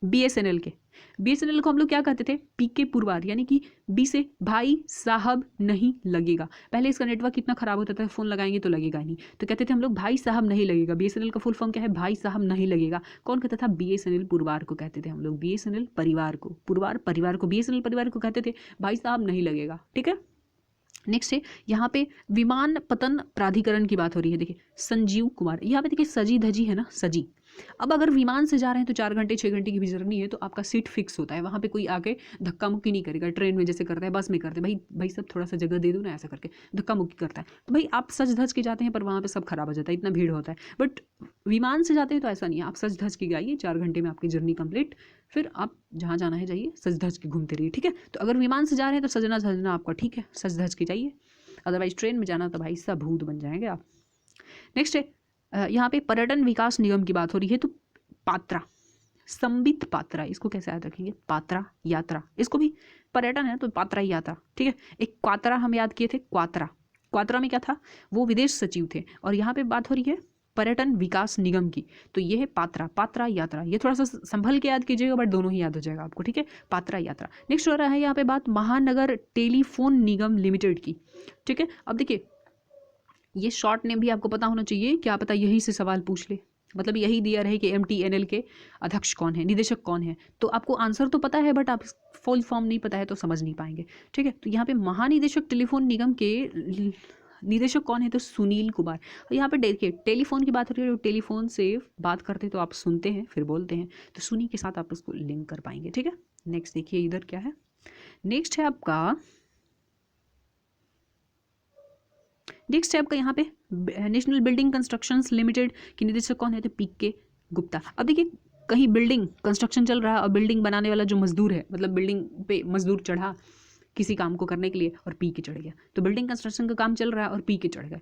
BSNL को हम लोग क्या कहते थे, PK पुरवार, यानी कि B से भाई साहब नहीं लगेगा। पहले इसका नेटवर्क कितना खराब होता था, फोन लगाएंगे तो लगेगा नहीं, तो कहते थे हम लोग भाई साहब नहीं लगेगा। BSNL का फुल फॉर्म क्या है, भाई साहब नहीं लगेगा। कौन कहता था, BSNL पुरवार को कहते थे हम लोग, BSNL परिवार को, परिवार को BSNL परिवार को कहते थे, भाई साहब नहीं लगेगा, ठीक है। नेक्स्ट है यहाँ पे विमान पतन प्राधिकरण की बात हो रही है। देखिए, संजीव कुमार, यहाँ पे देखिए सजी धजी है ना, सजी, अब अगर विमान से जा रहे हैं तो 4 घंटे 6 घंटे की भी जर्नी है, तो आपका सीट फिक्स होता है, वहाँ पे कोई आके धक्का मुक्की नहीं करेगा। ट्रेन में जैसे करता है, बस में करते हैं, भाई भाई सब थोड़ा सा जगह दे दो ना, ऐसा करके धक्का मुक्की करता है। तो भाई आप सज धज के जाते हैं, पर वहाँ पे सब खराब हो जाता है, इतना भीड़ होता है। बट विमान से जाते हैं तो ऐसा नहीं है, आप सज धज के जाइए, 4 घंटे में आपकी जर्नी कंप्लीट, फिर आप जहाँ जाना है जाइए, सज धज के घूमते रहिए, ठीक है। तो अगर विमान से जा रहे हैं तो सजना सजना आपका ठीक है, सज धज के जाइए। अदरवाइज ट्रेन में जाना तो भाई सब भूत बन जाएंगे आप। नेक्स्ट है यहाँ पे पर्यटन विकास निगम की बात हो रही है, तो पात्रा, संबित पात्रा, इसको कैसे याद रखेंगे, पात्रा यात्रा, इसको भी पर्यटन है तो पात्रा यात्रा, ठीक है। एक क्वात्रा हम याद किए थे, क्वात्रा, क्वात्रा में क्या था, वो विदेश सचिव थे, और यहाँ पे बात हो रही है पर्यटन विकास निगम की, तो ये है पात्रा, पात्रा यात्रा। ये थोड़ा सा संभल के याद कीजिएगा, बट दोनों ही याद हो जाएगा आपको, ठीक है, पात्रा यात्रा। नेक्स्ट हो रहा है यहाँ पे बात महानगर टेलीफोन निगम लिमिटेड की, ठीक है। अब देखिए ये शॉर्ट नेम भी आपको पता होना चाहिए, क्या पता यही से सवाल पूछ ले, मतलब यही दिया रहे कि MTNL के अध्यक्ष कौन है, निदेशक कौन है, तो आपको आंसर तो पता है बट आप फुल फॉर्म नहीं पता है तो समझ नहीं पाएंगे, ठीक है। तो यहाँ पे महानिदेशक टेलीफोन निगम के निदेशक कौन है, तो सुनील कुमार। और यहाँ पे देखिए टेलीफोन की बात हो रही है, टेलीफोन से बात करते हैं तो आप सुनते हैं फिर बोलते हैं, तो सुनी के साथ आप उसको लिंक कर पाएंगे, ठीक है। नेक्स्ट देखिए इधर क्या है, नेक्स्ट है आपका यहाँ पे नेशनल बिल्डिंग कंस्ट्रक्शंस लिमिटेड के निदेशक कौन है, तो PK गुप्ता। अब देखिए कहीं बिल्डिंग कंस्ट्रक्शन चल रहा है और बिल्डिंग बनाने वाला जो मजदूर है, मतलब बिल्डिंग पे मजदूर चढ़ा किसी काम को करने के लिए और पी के चढ़ गया, तो बिल्डिंग कंस्ट्रक्शन का काम चल रहा है और पी के चढ़ गए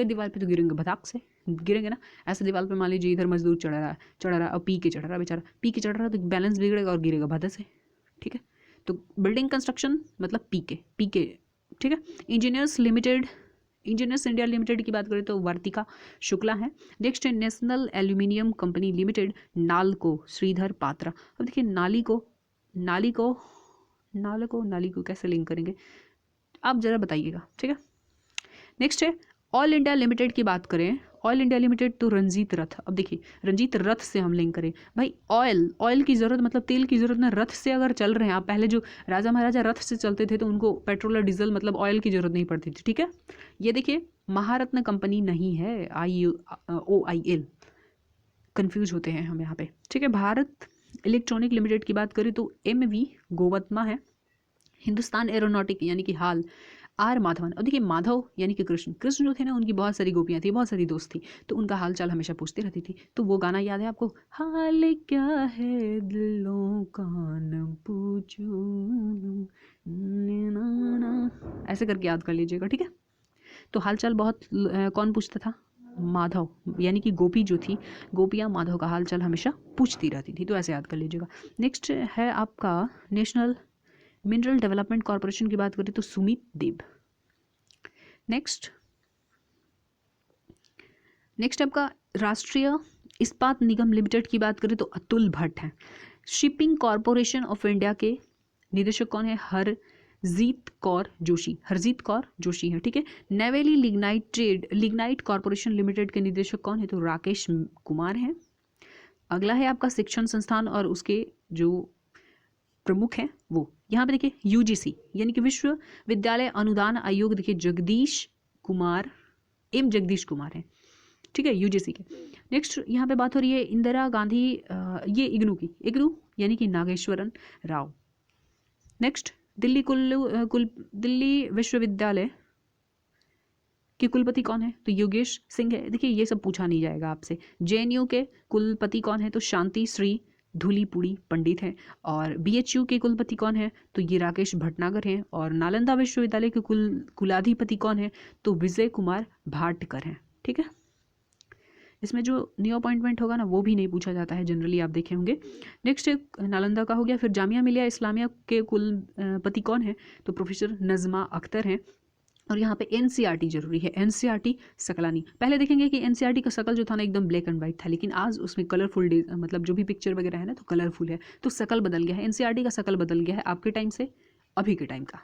दीवार पे, तो गिरेंगे, भताक से गिरेंगे ना। ऐसे दीवार पे मान लीजिए इधर मजदूर चढ़ रहा है और पी के चढ़ रहा है, बेचारा पी के चढ़ रहा है, तो बैलेंस बिगड़ेगा और गिरेगा भदा से, ठीक है। तो बिल्डिंग कंस्ट्रक्शन मतलब पी के, ठीक है। इंजीनियर्स इंडिया लिमिटेड की बात करें तो वार्तिका शुक्ला है। नेक्स्ट है national aluminium company limited, Nalco Sridhar Patra. अब देखिए नाली को कैसे लिंक करेंगे आप जरा बताइएगा, ठीक है। नेक्स्ट है ऑयल इंडिया लिमिटेड की बात करें, ऑयल इंडिया लिमिटेड तो रंजीत रथ। अब देखिए रंजीत रथ से हम लिंक करें, भाई ऑयल की ज़रूरत मतलब तेल की ज़रूरत ना, रथ से अगर चल रहे हैं आप, पहले जो राजा महाराजा रथ से चलते थे तो उनको पेट्रोल और डीजल मतलब ऑयल की ज़रूरत नहीं पड़ती थी, ठीक है। ये देखिए महारत्न कंपनी नहीं है, OIL, कन्फ्यूज होते हैं हम यहाँ पे, ठीक है। भारत इलेक्ट्रॉनिक लिमिटेड की बात करें तो MV गोवत्मा है। हिंदुस्तान एरोनॉटिक यानी कि हाल R माधवन। और देखिए माधव यानी कि कृष्ण जो थे ना, उनकी बहुत सारी गोपियाँ थी, बहुत सारी दोस्त थी, तो उनका हाल चाल हमेशा पूछती रहती थी, तो वो गाना याद है आपको, हाल क्या है दिलों का न पूछो, ऐसे करके याद कर लीजिएगा, ठीक है। तो हाल चाल बहुत कौन पूछता था, माधव, यानी कि गोपी जो थी, गोपियाँ माधव का हाल चाल हमेशा पूछती रहती थी, तो ऐसे याद कर लीजिएगा। नेक्स्ट है आपका नेशनल मिनरल डेवलपमेंट कॉर्पोरेशन की बात करें तो सुमित देव। नेक्स्ट आपका राष्ट्रीय इस्पात निगम लिमिटेड की बात करें तो अतुल भट्ट है। शिपिंग कॉर्पोरेशन ऑफ इंडिया के निदेशक कौन है, हरजीत कौर जोशी है, ठीक है। नेवेली लिग्नाइट कॉर्पोरेशन लिमिटेड के निदेशक कौन है, तो राकेश कुमार है। अगला है आपका शिक्षण संस्थान और उसके जो प्रमुख हैं वो, यहाँ पे देखिए UGC यानी कि विश्वविद्यालय अनुदान आयोग, देखिए जगदीश कुमार हैं, ठीक है, UGC के। नेक्स्ट यहाँ पे बात हो रही है इंदिरा गांधी, ये इग्नू यानी कि नागेश्वरन राव। नेक्स्ट दिल्ली विश्वविद्यालय के कुलपति कौन है, तो योगेश सिंह है। देखिए ये सब पूछा नहीं जाएगा आपसे। JNU के कुलपति कौन है, तो शांति श्री धूलीपुड़ी पंडित हैं। और BHU के कुलपति कौन है, तो ये राकेश भटनागर हैं। और नालंदा विश्वविद्यालय के कुलाधिपति कौन है, तो विजय कुमार भाटकर हैं, ठीक है। इसमें जो न्यू अपॉइंटमेंट होगा ना वो भी नहीं पूछा जाता है जनरली, आप देखे होंगे। नेक्स्ट नालंदा का हो गया। फिर जामिया मिलिया इस्लामिया के कुलपति कौन है, तो प्रोफेसर नजमा अख्तर हैं। और यहाँ पे NCERT जरूरी है, NCERT सकलानी। पहले देखेंगे कि NCERT का शकल जो था ना एकदम ब्लैक एंड वाइट था, लेकिन आज उसमें कलरफुल मतलब जो भी पिक्चर वगैरह है ना तो कलरफुल है, तो शकल बदल गया है, NCERT का शकल बदल गया है आपके टाइम से अभी के टाइम का,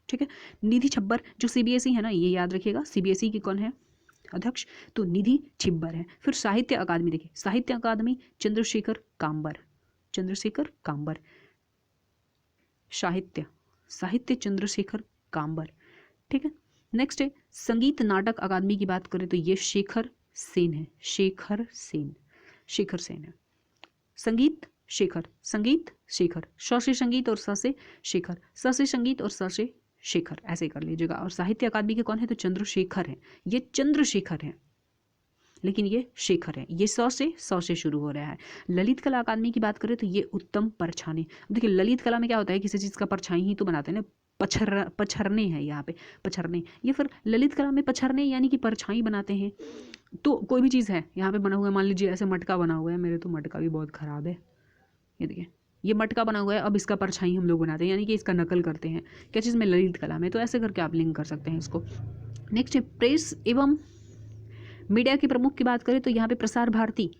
ठीक है। निधि छब्बर जो CBSE है ना, ये याद रखिएगा, CBSE की कौन है अध्यक्ष, तो निधि छिब्बर है। फिर साहित्य अकादमी, देखिए साहित्य अकादमी चंद्रशेखर कांबर, साहित्य चंद्रशेखर कांबर, ठीक है। नेक्स्ट है संगीत नाटक अकादमी की बात करें तो ये शेखर सेन है, शेखर सेन है। संगीत शेखर, संगीत शेखर, श से संगीत और स से शेखर, स से संगीत और स से शेखर, ऐसे कर लीजिएगा। और साहित्य अकादमी के कौन है? तो चंद्रशेखर हैं, ये चंद्रशेखर हैं, लेकिन ये शेखर है, ये स से शुरू हो रहा है। ललित कला अकादमी की बात करें तो ये उत्तम परछाने। देखिए ललित कला में क्या होता है, किसी चीज़ का परछाई ही तो बनाते हैं ना, पछरने हैं यहाँ पे, पछरने, ये फिर ललित कला में पछरने यानी कि परछाई बनाते हैं। तो कोई भी चीज़ है यहाँ पे बना हुआ है, मान लीजिए ऐसे मटका बना हुआ है, मेरे तो मटका भी बहुत ख़राब है, ये देखिए ये मटका बना हुआ है, अब इसका परछाई हम लोग बनाते हैं, यानी कि इसका नकल करते हैं, क्या चीज़ में? ललित कला में। तो ऐसे करके आप लिंक कर सकते हैं इसको। नेक्स्ट है प्रेस एवं मीडिया के प्रमुख की बात करें तो यहाँ पे प्रसार भारती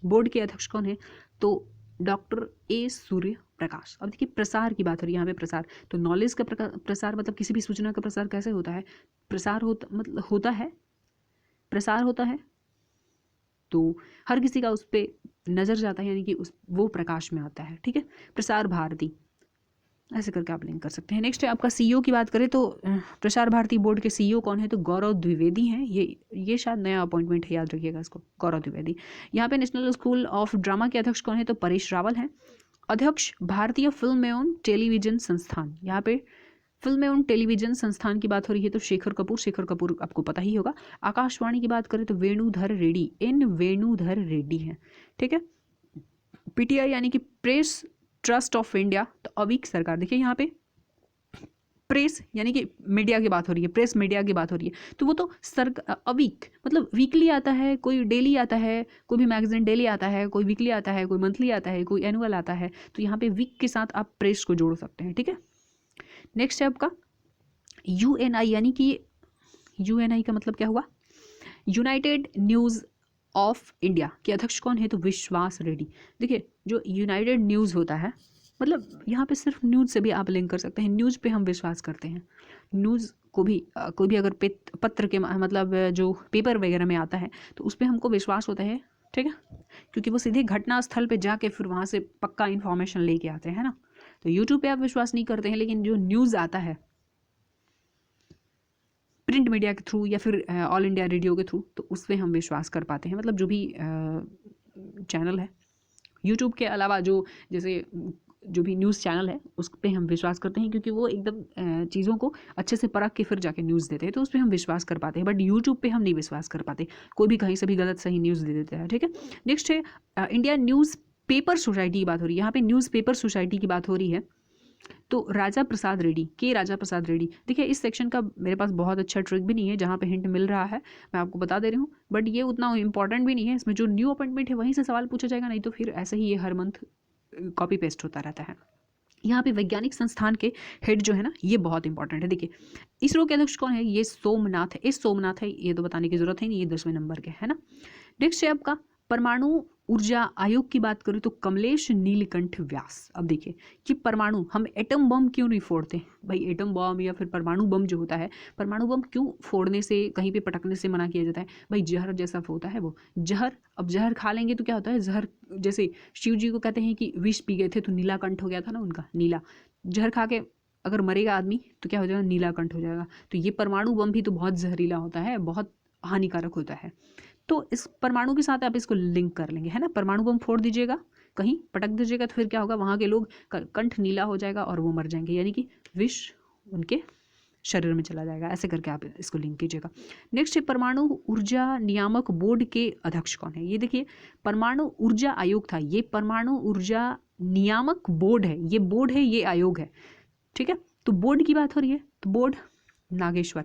बोर्ड के अध्यक्ष कौन है? तो डॉक्टर ए सूर्य प्रकाश। अब देखिए प्रसार की बात हो रही है यहाँ पे, प्रसार तो नॉलेज का प्रसार मतलब किसी भी सूचना का प्रसार कैसे होता है? प्रसार मतलब प्रसार होता है तो हर किसी का उस पर नज़र जाता है, यानी कि वो प्रकाश में आता है, ठीक है, प्रसार भारती, ऐसे करके आप लिंक कर सकते हैं। नेक्स्ट है आपका सीईओ की बात करें तो प्रसार भारती बोर्ड के सीईओ कौन है? तो गौरव द्विवेदी हैं, ये शायद नया अपॉइंटमेंट है, याद रखिएगा इसको, गौरव द्विवेदी। यहाँ पे नेशनल स्कूल ऑफ ड्रामा के अध्यक्ष कौन है? तो परेश रावल हैं। अध्यक्ष भारतीय फिल्म एवं टेलीविजन संस्थान, यहाँ पे फिल्म एवं टेलीविजन संस्थान की बात हो रही है तो शेखर कपूर आपको पता ही होगा। आकाशवाणी की बात करें तो वेणुधर रेड्डी, वेणुधर रेड्डी हैं, ठीक है। पीटीआई यानी कि प्रेस ट्रस्ट ऑफ इंडिया, तो अवीक सरकार। देखिए यहाँ पे प्रेस यानी कि मीडिया की बात हो रही है, प्रेस मीडिया की बात हो रही है, तो वो तो अवीक मतलब वीकली आता है, कोई डेली आता है, कोई भी मैगजीन डेली आता है, कोई वीकली आता है, कोई मंथली आता है, कोई एनुअल आता है, तो यहाँ पे वीक के साथ आप प्रेस को जोड़ सकते हैं, ठीक है। नेक्स्ट है आपका यूएनआई, यानी कि यूएनआई का मतलब क्या हुआ? यूनाइटेड न्यूज़ ऑफ इंडिया के अध्यक्ष कौन है? तो विश्वास रेड्डी। देखिए जो यूनाइटेड न्यूज़ होता है, मतलब यहाँ पे सिर्फ न्यूज़ से भी आप लिंक कर सकते हैं, न्यूज़ पे हम विश्वास करते हैं। न्यूज़ को भी कोई भी अगर पत्र के मतलब जो पेपर वगैरह में आता है तो उस पर हमको विश्वास होता है, ठीक है, क्योंकि वो सीधे घटना स्थल पे जाके फिर वहाँ से पक्का इन्फॉर्मेशन लेके आते हैं ना। तो यूट्यूब पे आप विश्वास नहीं करते हैं, लेकिन जो न्यूज़ आता है प्रिंट मीडिया के थ्रू या फिर ऑल इंडिया रेडियो के थ्रू, तो उस पर हम विश्वास कर पाते हैं। मतलब जो भी चैनल है यूट्यूब के अलावा, जो जैसे जो भी न्यूज़ चैनल है उस पर हम विश्वास करते हैं, क्योंकि वो एकदम चीज़ों को अच्छे से परख के फिर जाके न्यूज़ देते हैं, तो उस पर हम विश्वास कर पाते हैं। बट यूट्यूब पे हम नहीं विश्वास कर पाते, कोई भी कहीं से भी गलत सही न्यूज़ दे देता है, ठीक है। नेक्स्ट है इंडिया न्यूज़ पेपर सोसाइटी की बात हो रही है। यहाँ पे न्यूज़ पेपर सोसाइटी की बात हो रही है तो राजा प्रसाद रेड्डी। देखिए इस सेक्शन का मेरे पास बहुत अच्छा ट्रिक भी नहीं है, जहाँ पे हिंट मिल रहा है मैं आपको बता दे रही हूँ, बट ये उतना इंपॉर्टेंट भी नहीं है। इसमें जो न्यू अपॉइंटमेंट है वहीं से सवाल पूछा जाएगा, नहीं तो फिर ऐसे ही ये हर मंथ कॉपी पेस्ट होता रहता है। यहाँ पे वैज्ञानिक संस्थान के हेड जो है ना, ये बहुत इंपॉर्टेंट है। देखिए इसरो के अध्यक्ष कौन है? ये सोमनाथ है, ये तो बताने की जरूरत है नहीं, ये 10वें नंबर के है ना। नेक्स्ट है आपका परमाणु ऊर्जा आयोग की बात करें तो कमलेश नीलकंठ व्यास। अब देखिए कि परमाणु, हम एटम बम क्यों नहीं फोड़ते भाई? एटम बम या फिर परमाणु बम जो होता है, परमाणु बम क्यों फोड़ने से, कहीं पे पटकने से मना किया जाता है भाई? जहर जैसा होता है वो जहर। अब जहर खा लेंगे तो क्या होता है? जहर जैसे शिव जी को कहते हैं कि विष पी गए थे तो नीलाकंठ हो गया था ना उनका, नीला। जहर खा के अगर मरेगा आदमी तो क्या हो जाएगा? नीलाकंठ हो जाएगा। तो ये परमाणु बम भी तो बहुत जहरीला होता है, बहुत हानिकारक होता है। तो इस परमाणु के साथ आप इसको लिंक कर लेंगे, है ना। परमाणु बम फोड़ दीजिएगा, कहीं पटक दीजिएगा, तो फिर क्या होगा? वहाँ के लोग कंठ नीला हो जाएगा और वो मर जाएंगे, यानी कि विष उनके शरीर में चला जाएगा। ऐसे करके आप इसको लिंक कीजिएगा। नेक्स्ट है परमाणु ऊर्जा नियामक बोर्ड के अध्यक्ष कौन है? ये देखिए परमाणु ऊर्जा आयोग था, ये परमाणु ऊर्जा नियामक बोर्ड है, ये बोर्ड है, ये आयोग है, ठीक है। तो बोर्ड की बात हो रही है तो बोर्ड नागेश्वर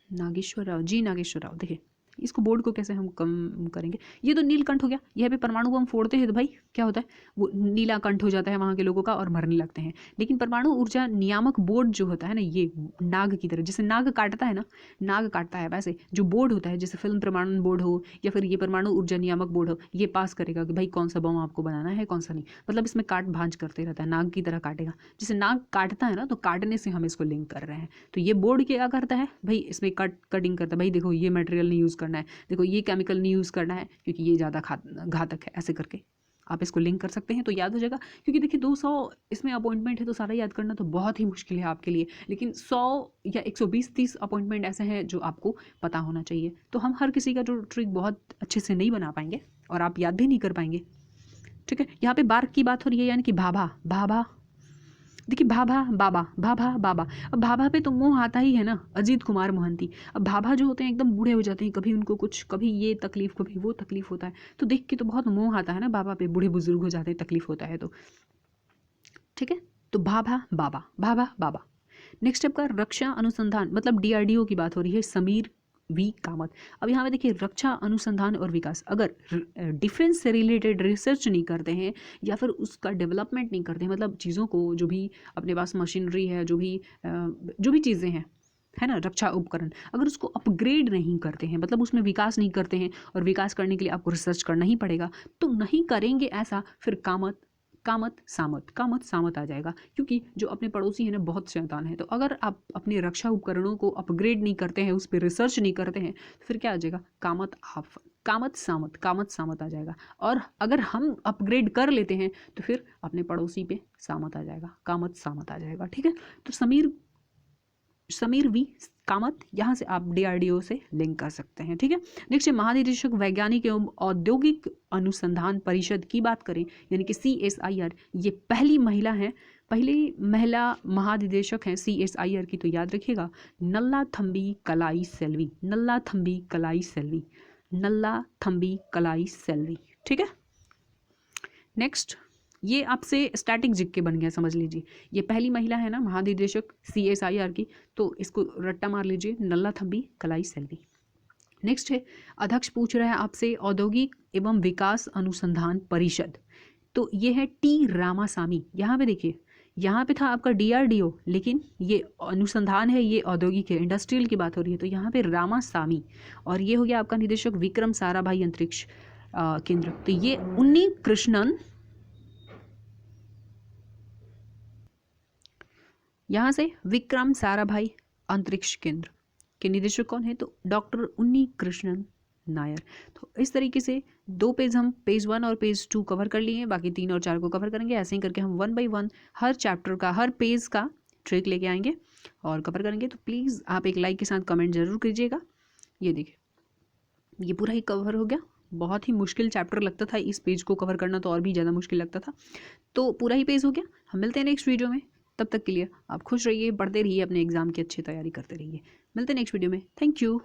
राव, नागेश्वर राव। देखिए इसको बोर्ड को कैसे हम कम करेंगे? ये तो नीलकंठ हो गया, यह भी परमाणु बम फोड़ते हैं तो भाई क्या होता है? वो नीला कंठ हो जाता है वहाँ के लोगों का और मरने लगते हैं। लेकिन परमाणु ऊर्जा नियामक बोर्ड जो होता है ना, ये नाग की तरह, जैसे नाग काटता है ना, नाग काटता है, वैसे जो बोर्ड होता है, जैसे फिल्म प्रमाणन बोर्ड हो या फिर ये परमाणु ऊर्जा नियामक बोर्ड हो, ये पास करेगा कि भाई कौन सा बम आपको बनाना है, कौन सा नहीं। मतलब इसमें काट भांज करते रहता है, नाग की तरह काटेगा। जैसे नाग काटता है ना, तो काटने से हम इसको लिंक कर रहे हैं। तो ये बोर्ड क्या करता है भाई? इसमें कटिंग करता है, भाई देखो ये मटेरियल नहीं यूज़ करना है, देखो ये केमिकल नहीं यूज़ करना है क्योंकि ये ज़्यादा घातक है। ऐसे करके आप इसको लिंक कर सकते हैं तो याद हो जाएगा। क्योंकि देखिए 200 इसमें अपॉइंटमेंट है तो सारा याद करना तो बहुत ही मुश्किल है आपके लिए, लेकिन 100 या 120-30 अपॉइंटमेंट ऐसे हैं जो आपको पता होना चाहिए। तो हम हर किसी का जो ट्रिक बहुत अच्छे से नहीं बना पाएंगे, और आप याद भी नहीं कर पाएंगे। ठीक है, यहाँ पे बार्क की बात हो रही है, यानी कि भाभा, भाभा, देखिए भाभा बाबा, भाभा बाबा। अब भाभा पे तो मोह आता ही है ना, अजीत कुमार मोहंती। अब भाभा जो होते हैं एकदम बूढ़े हो जाते हैं, कभी उनको कुछ, कभी ये तकलीफ, कभी वो तकलीफ होता है, तो देख के तो बहुत मोह आता है ना बाबा पे, बूढ़े बुजुर्ग हो जाते हैं, तकलीफ होता है तो। ठीक है, तो भाभा बाबा, भाभा बाबा। नेक्स्ट आपका रक्षा अनुसंधान, मतलब डीआरडीओ की बात हो रही है, समीर वी कामत। अब यहाँ पे देखिए रक्षा अनुसंधान और विकास, अगर डिफेंस से रिलेटेड रिसर्च नहीं करते हैं या फिर उसका डेवलपमेंट नहीं करते हैं, मतलब चीज़ों को, जो भी अपने पास मशीनरी है, जो भी चीज़ें हैं, है ना, रक्षा उपकरण, अगर उसको अपग्रेड नहीं करते हैं, मतलब उसमें विकास नहीं करते हैं, और विकास करने के लिए आपको रिसर्च करना ही पड़ेगा, तो नहीं करेंगे ऐसा, फिर कामत कामत सामत, कामत सामत आ जाएगा, क्योंकि जो अपने पड़ोसी हैं ना बहुत शैतान है। तो अगर आप अपने रक्षा उपकरणों को अपग्रेड नहीं करते हैं, उस पर रिसर्च नहीं करते हैं, तो फिर क्या आ जाएगा, कामत आफ, कामत सामत आ जाएगा। और अगर हम अपग्रेड कर लेते हैं तो फिर अपने पड़ोसी पे सामत आ जाएगा, कामत सामत आ जाएगा। ठीक है, तो समीर वी कामत, यहाँ से आप डीआरडीओ से लिंक कर सकते हैं। ठीक है, नेक्स्ट है महानिदेशक वैज्ञानिक एवं औद्योगिक अनुसंधान परिषद की बात करें, यानी कि CSIR, ये पहली महिला महानिदेशक हैं CSIR की, तो याद रखिएगा नल्लाथम्बी कलाई सेल्वी, नल्लाथम्बी कलाई सेल्वी, नल्लाथम्बी कलाई सेल्वी। ठीक है, नेक्स्ट ये आपसे स्टैटिक जिक्के बन गया, समझ लीजिए, ये पहली महिला है ना महानिदेशक CSIR की, तो इसको रट्टा मार लीजिए, नल्लाथम्बी कलाई सेल्वी। नेक्स्ट है अध्यक्ष पूछ रहा है आपसे औद्योगिक एवं विकास अनुसंधान परिषद, तो ये है T रामासामी। यहाँ पे देखिए, यहाँ पे था आपका DRDO, लेकिन ये अनुसंधान है, ये औद्योगिक है, इंडस्ट्रियल की बात हो रही है, तो यहाँ पे रामासामी, और ये हो गया आपका निदेशक विक्रम साराभाई अंतरिक्ष केंद्र, तो ये उन्नी कृष्णन, यहाँ से विक्रम साराभाई अंतरिक्ष केंद्र के निदेशक कौन है, तो डॉक्टर उन्नी कृष्णन नायर। तो इस तरीके से 2 पेज हम पेज 1 और पेज 2 कवर कर लिए हैं, बाकी 3 और 4 को कवर करेंगे। ऐसे ही करके हम 1 बाय 1 हर चैप्टर का, हर पेज का ट्रिक लेके आएंगे और कवर करेंगे। तो प्लीज़ आप एक लाइक के साथ कमेंट जरूर कीजिएगा। ये देखिए, ये पूरा ही कवर हो गया। बहुत ही मुश्किल चैप्टर लगता था, इस पेज को कवर करना तो और भी ज़्यादा मुश्किल लगता था, तो पूरा ही पेज हो गया। हम मिलते हैं नेक्स्ट वीडियो में, तब तक के लिए आप खुश रहिए, पढ़ते रहिए, अपने एग्जाम की अच्छी तैयारी करते रहिए। मिलते हैं नेक्स्ट वीडियो में, थैंक यू।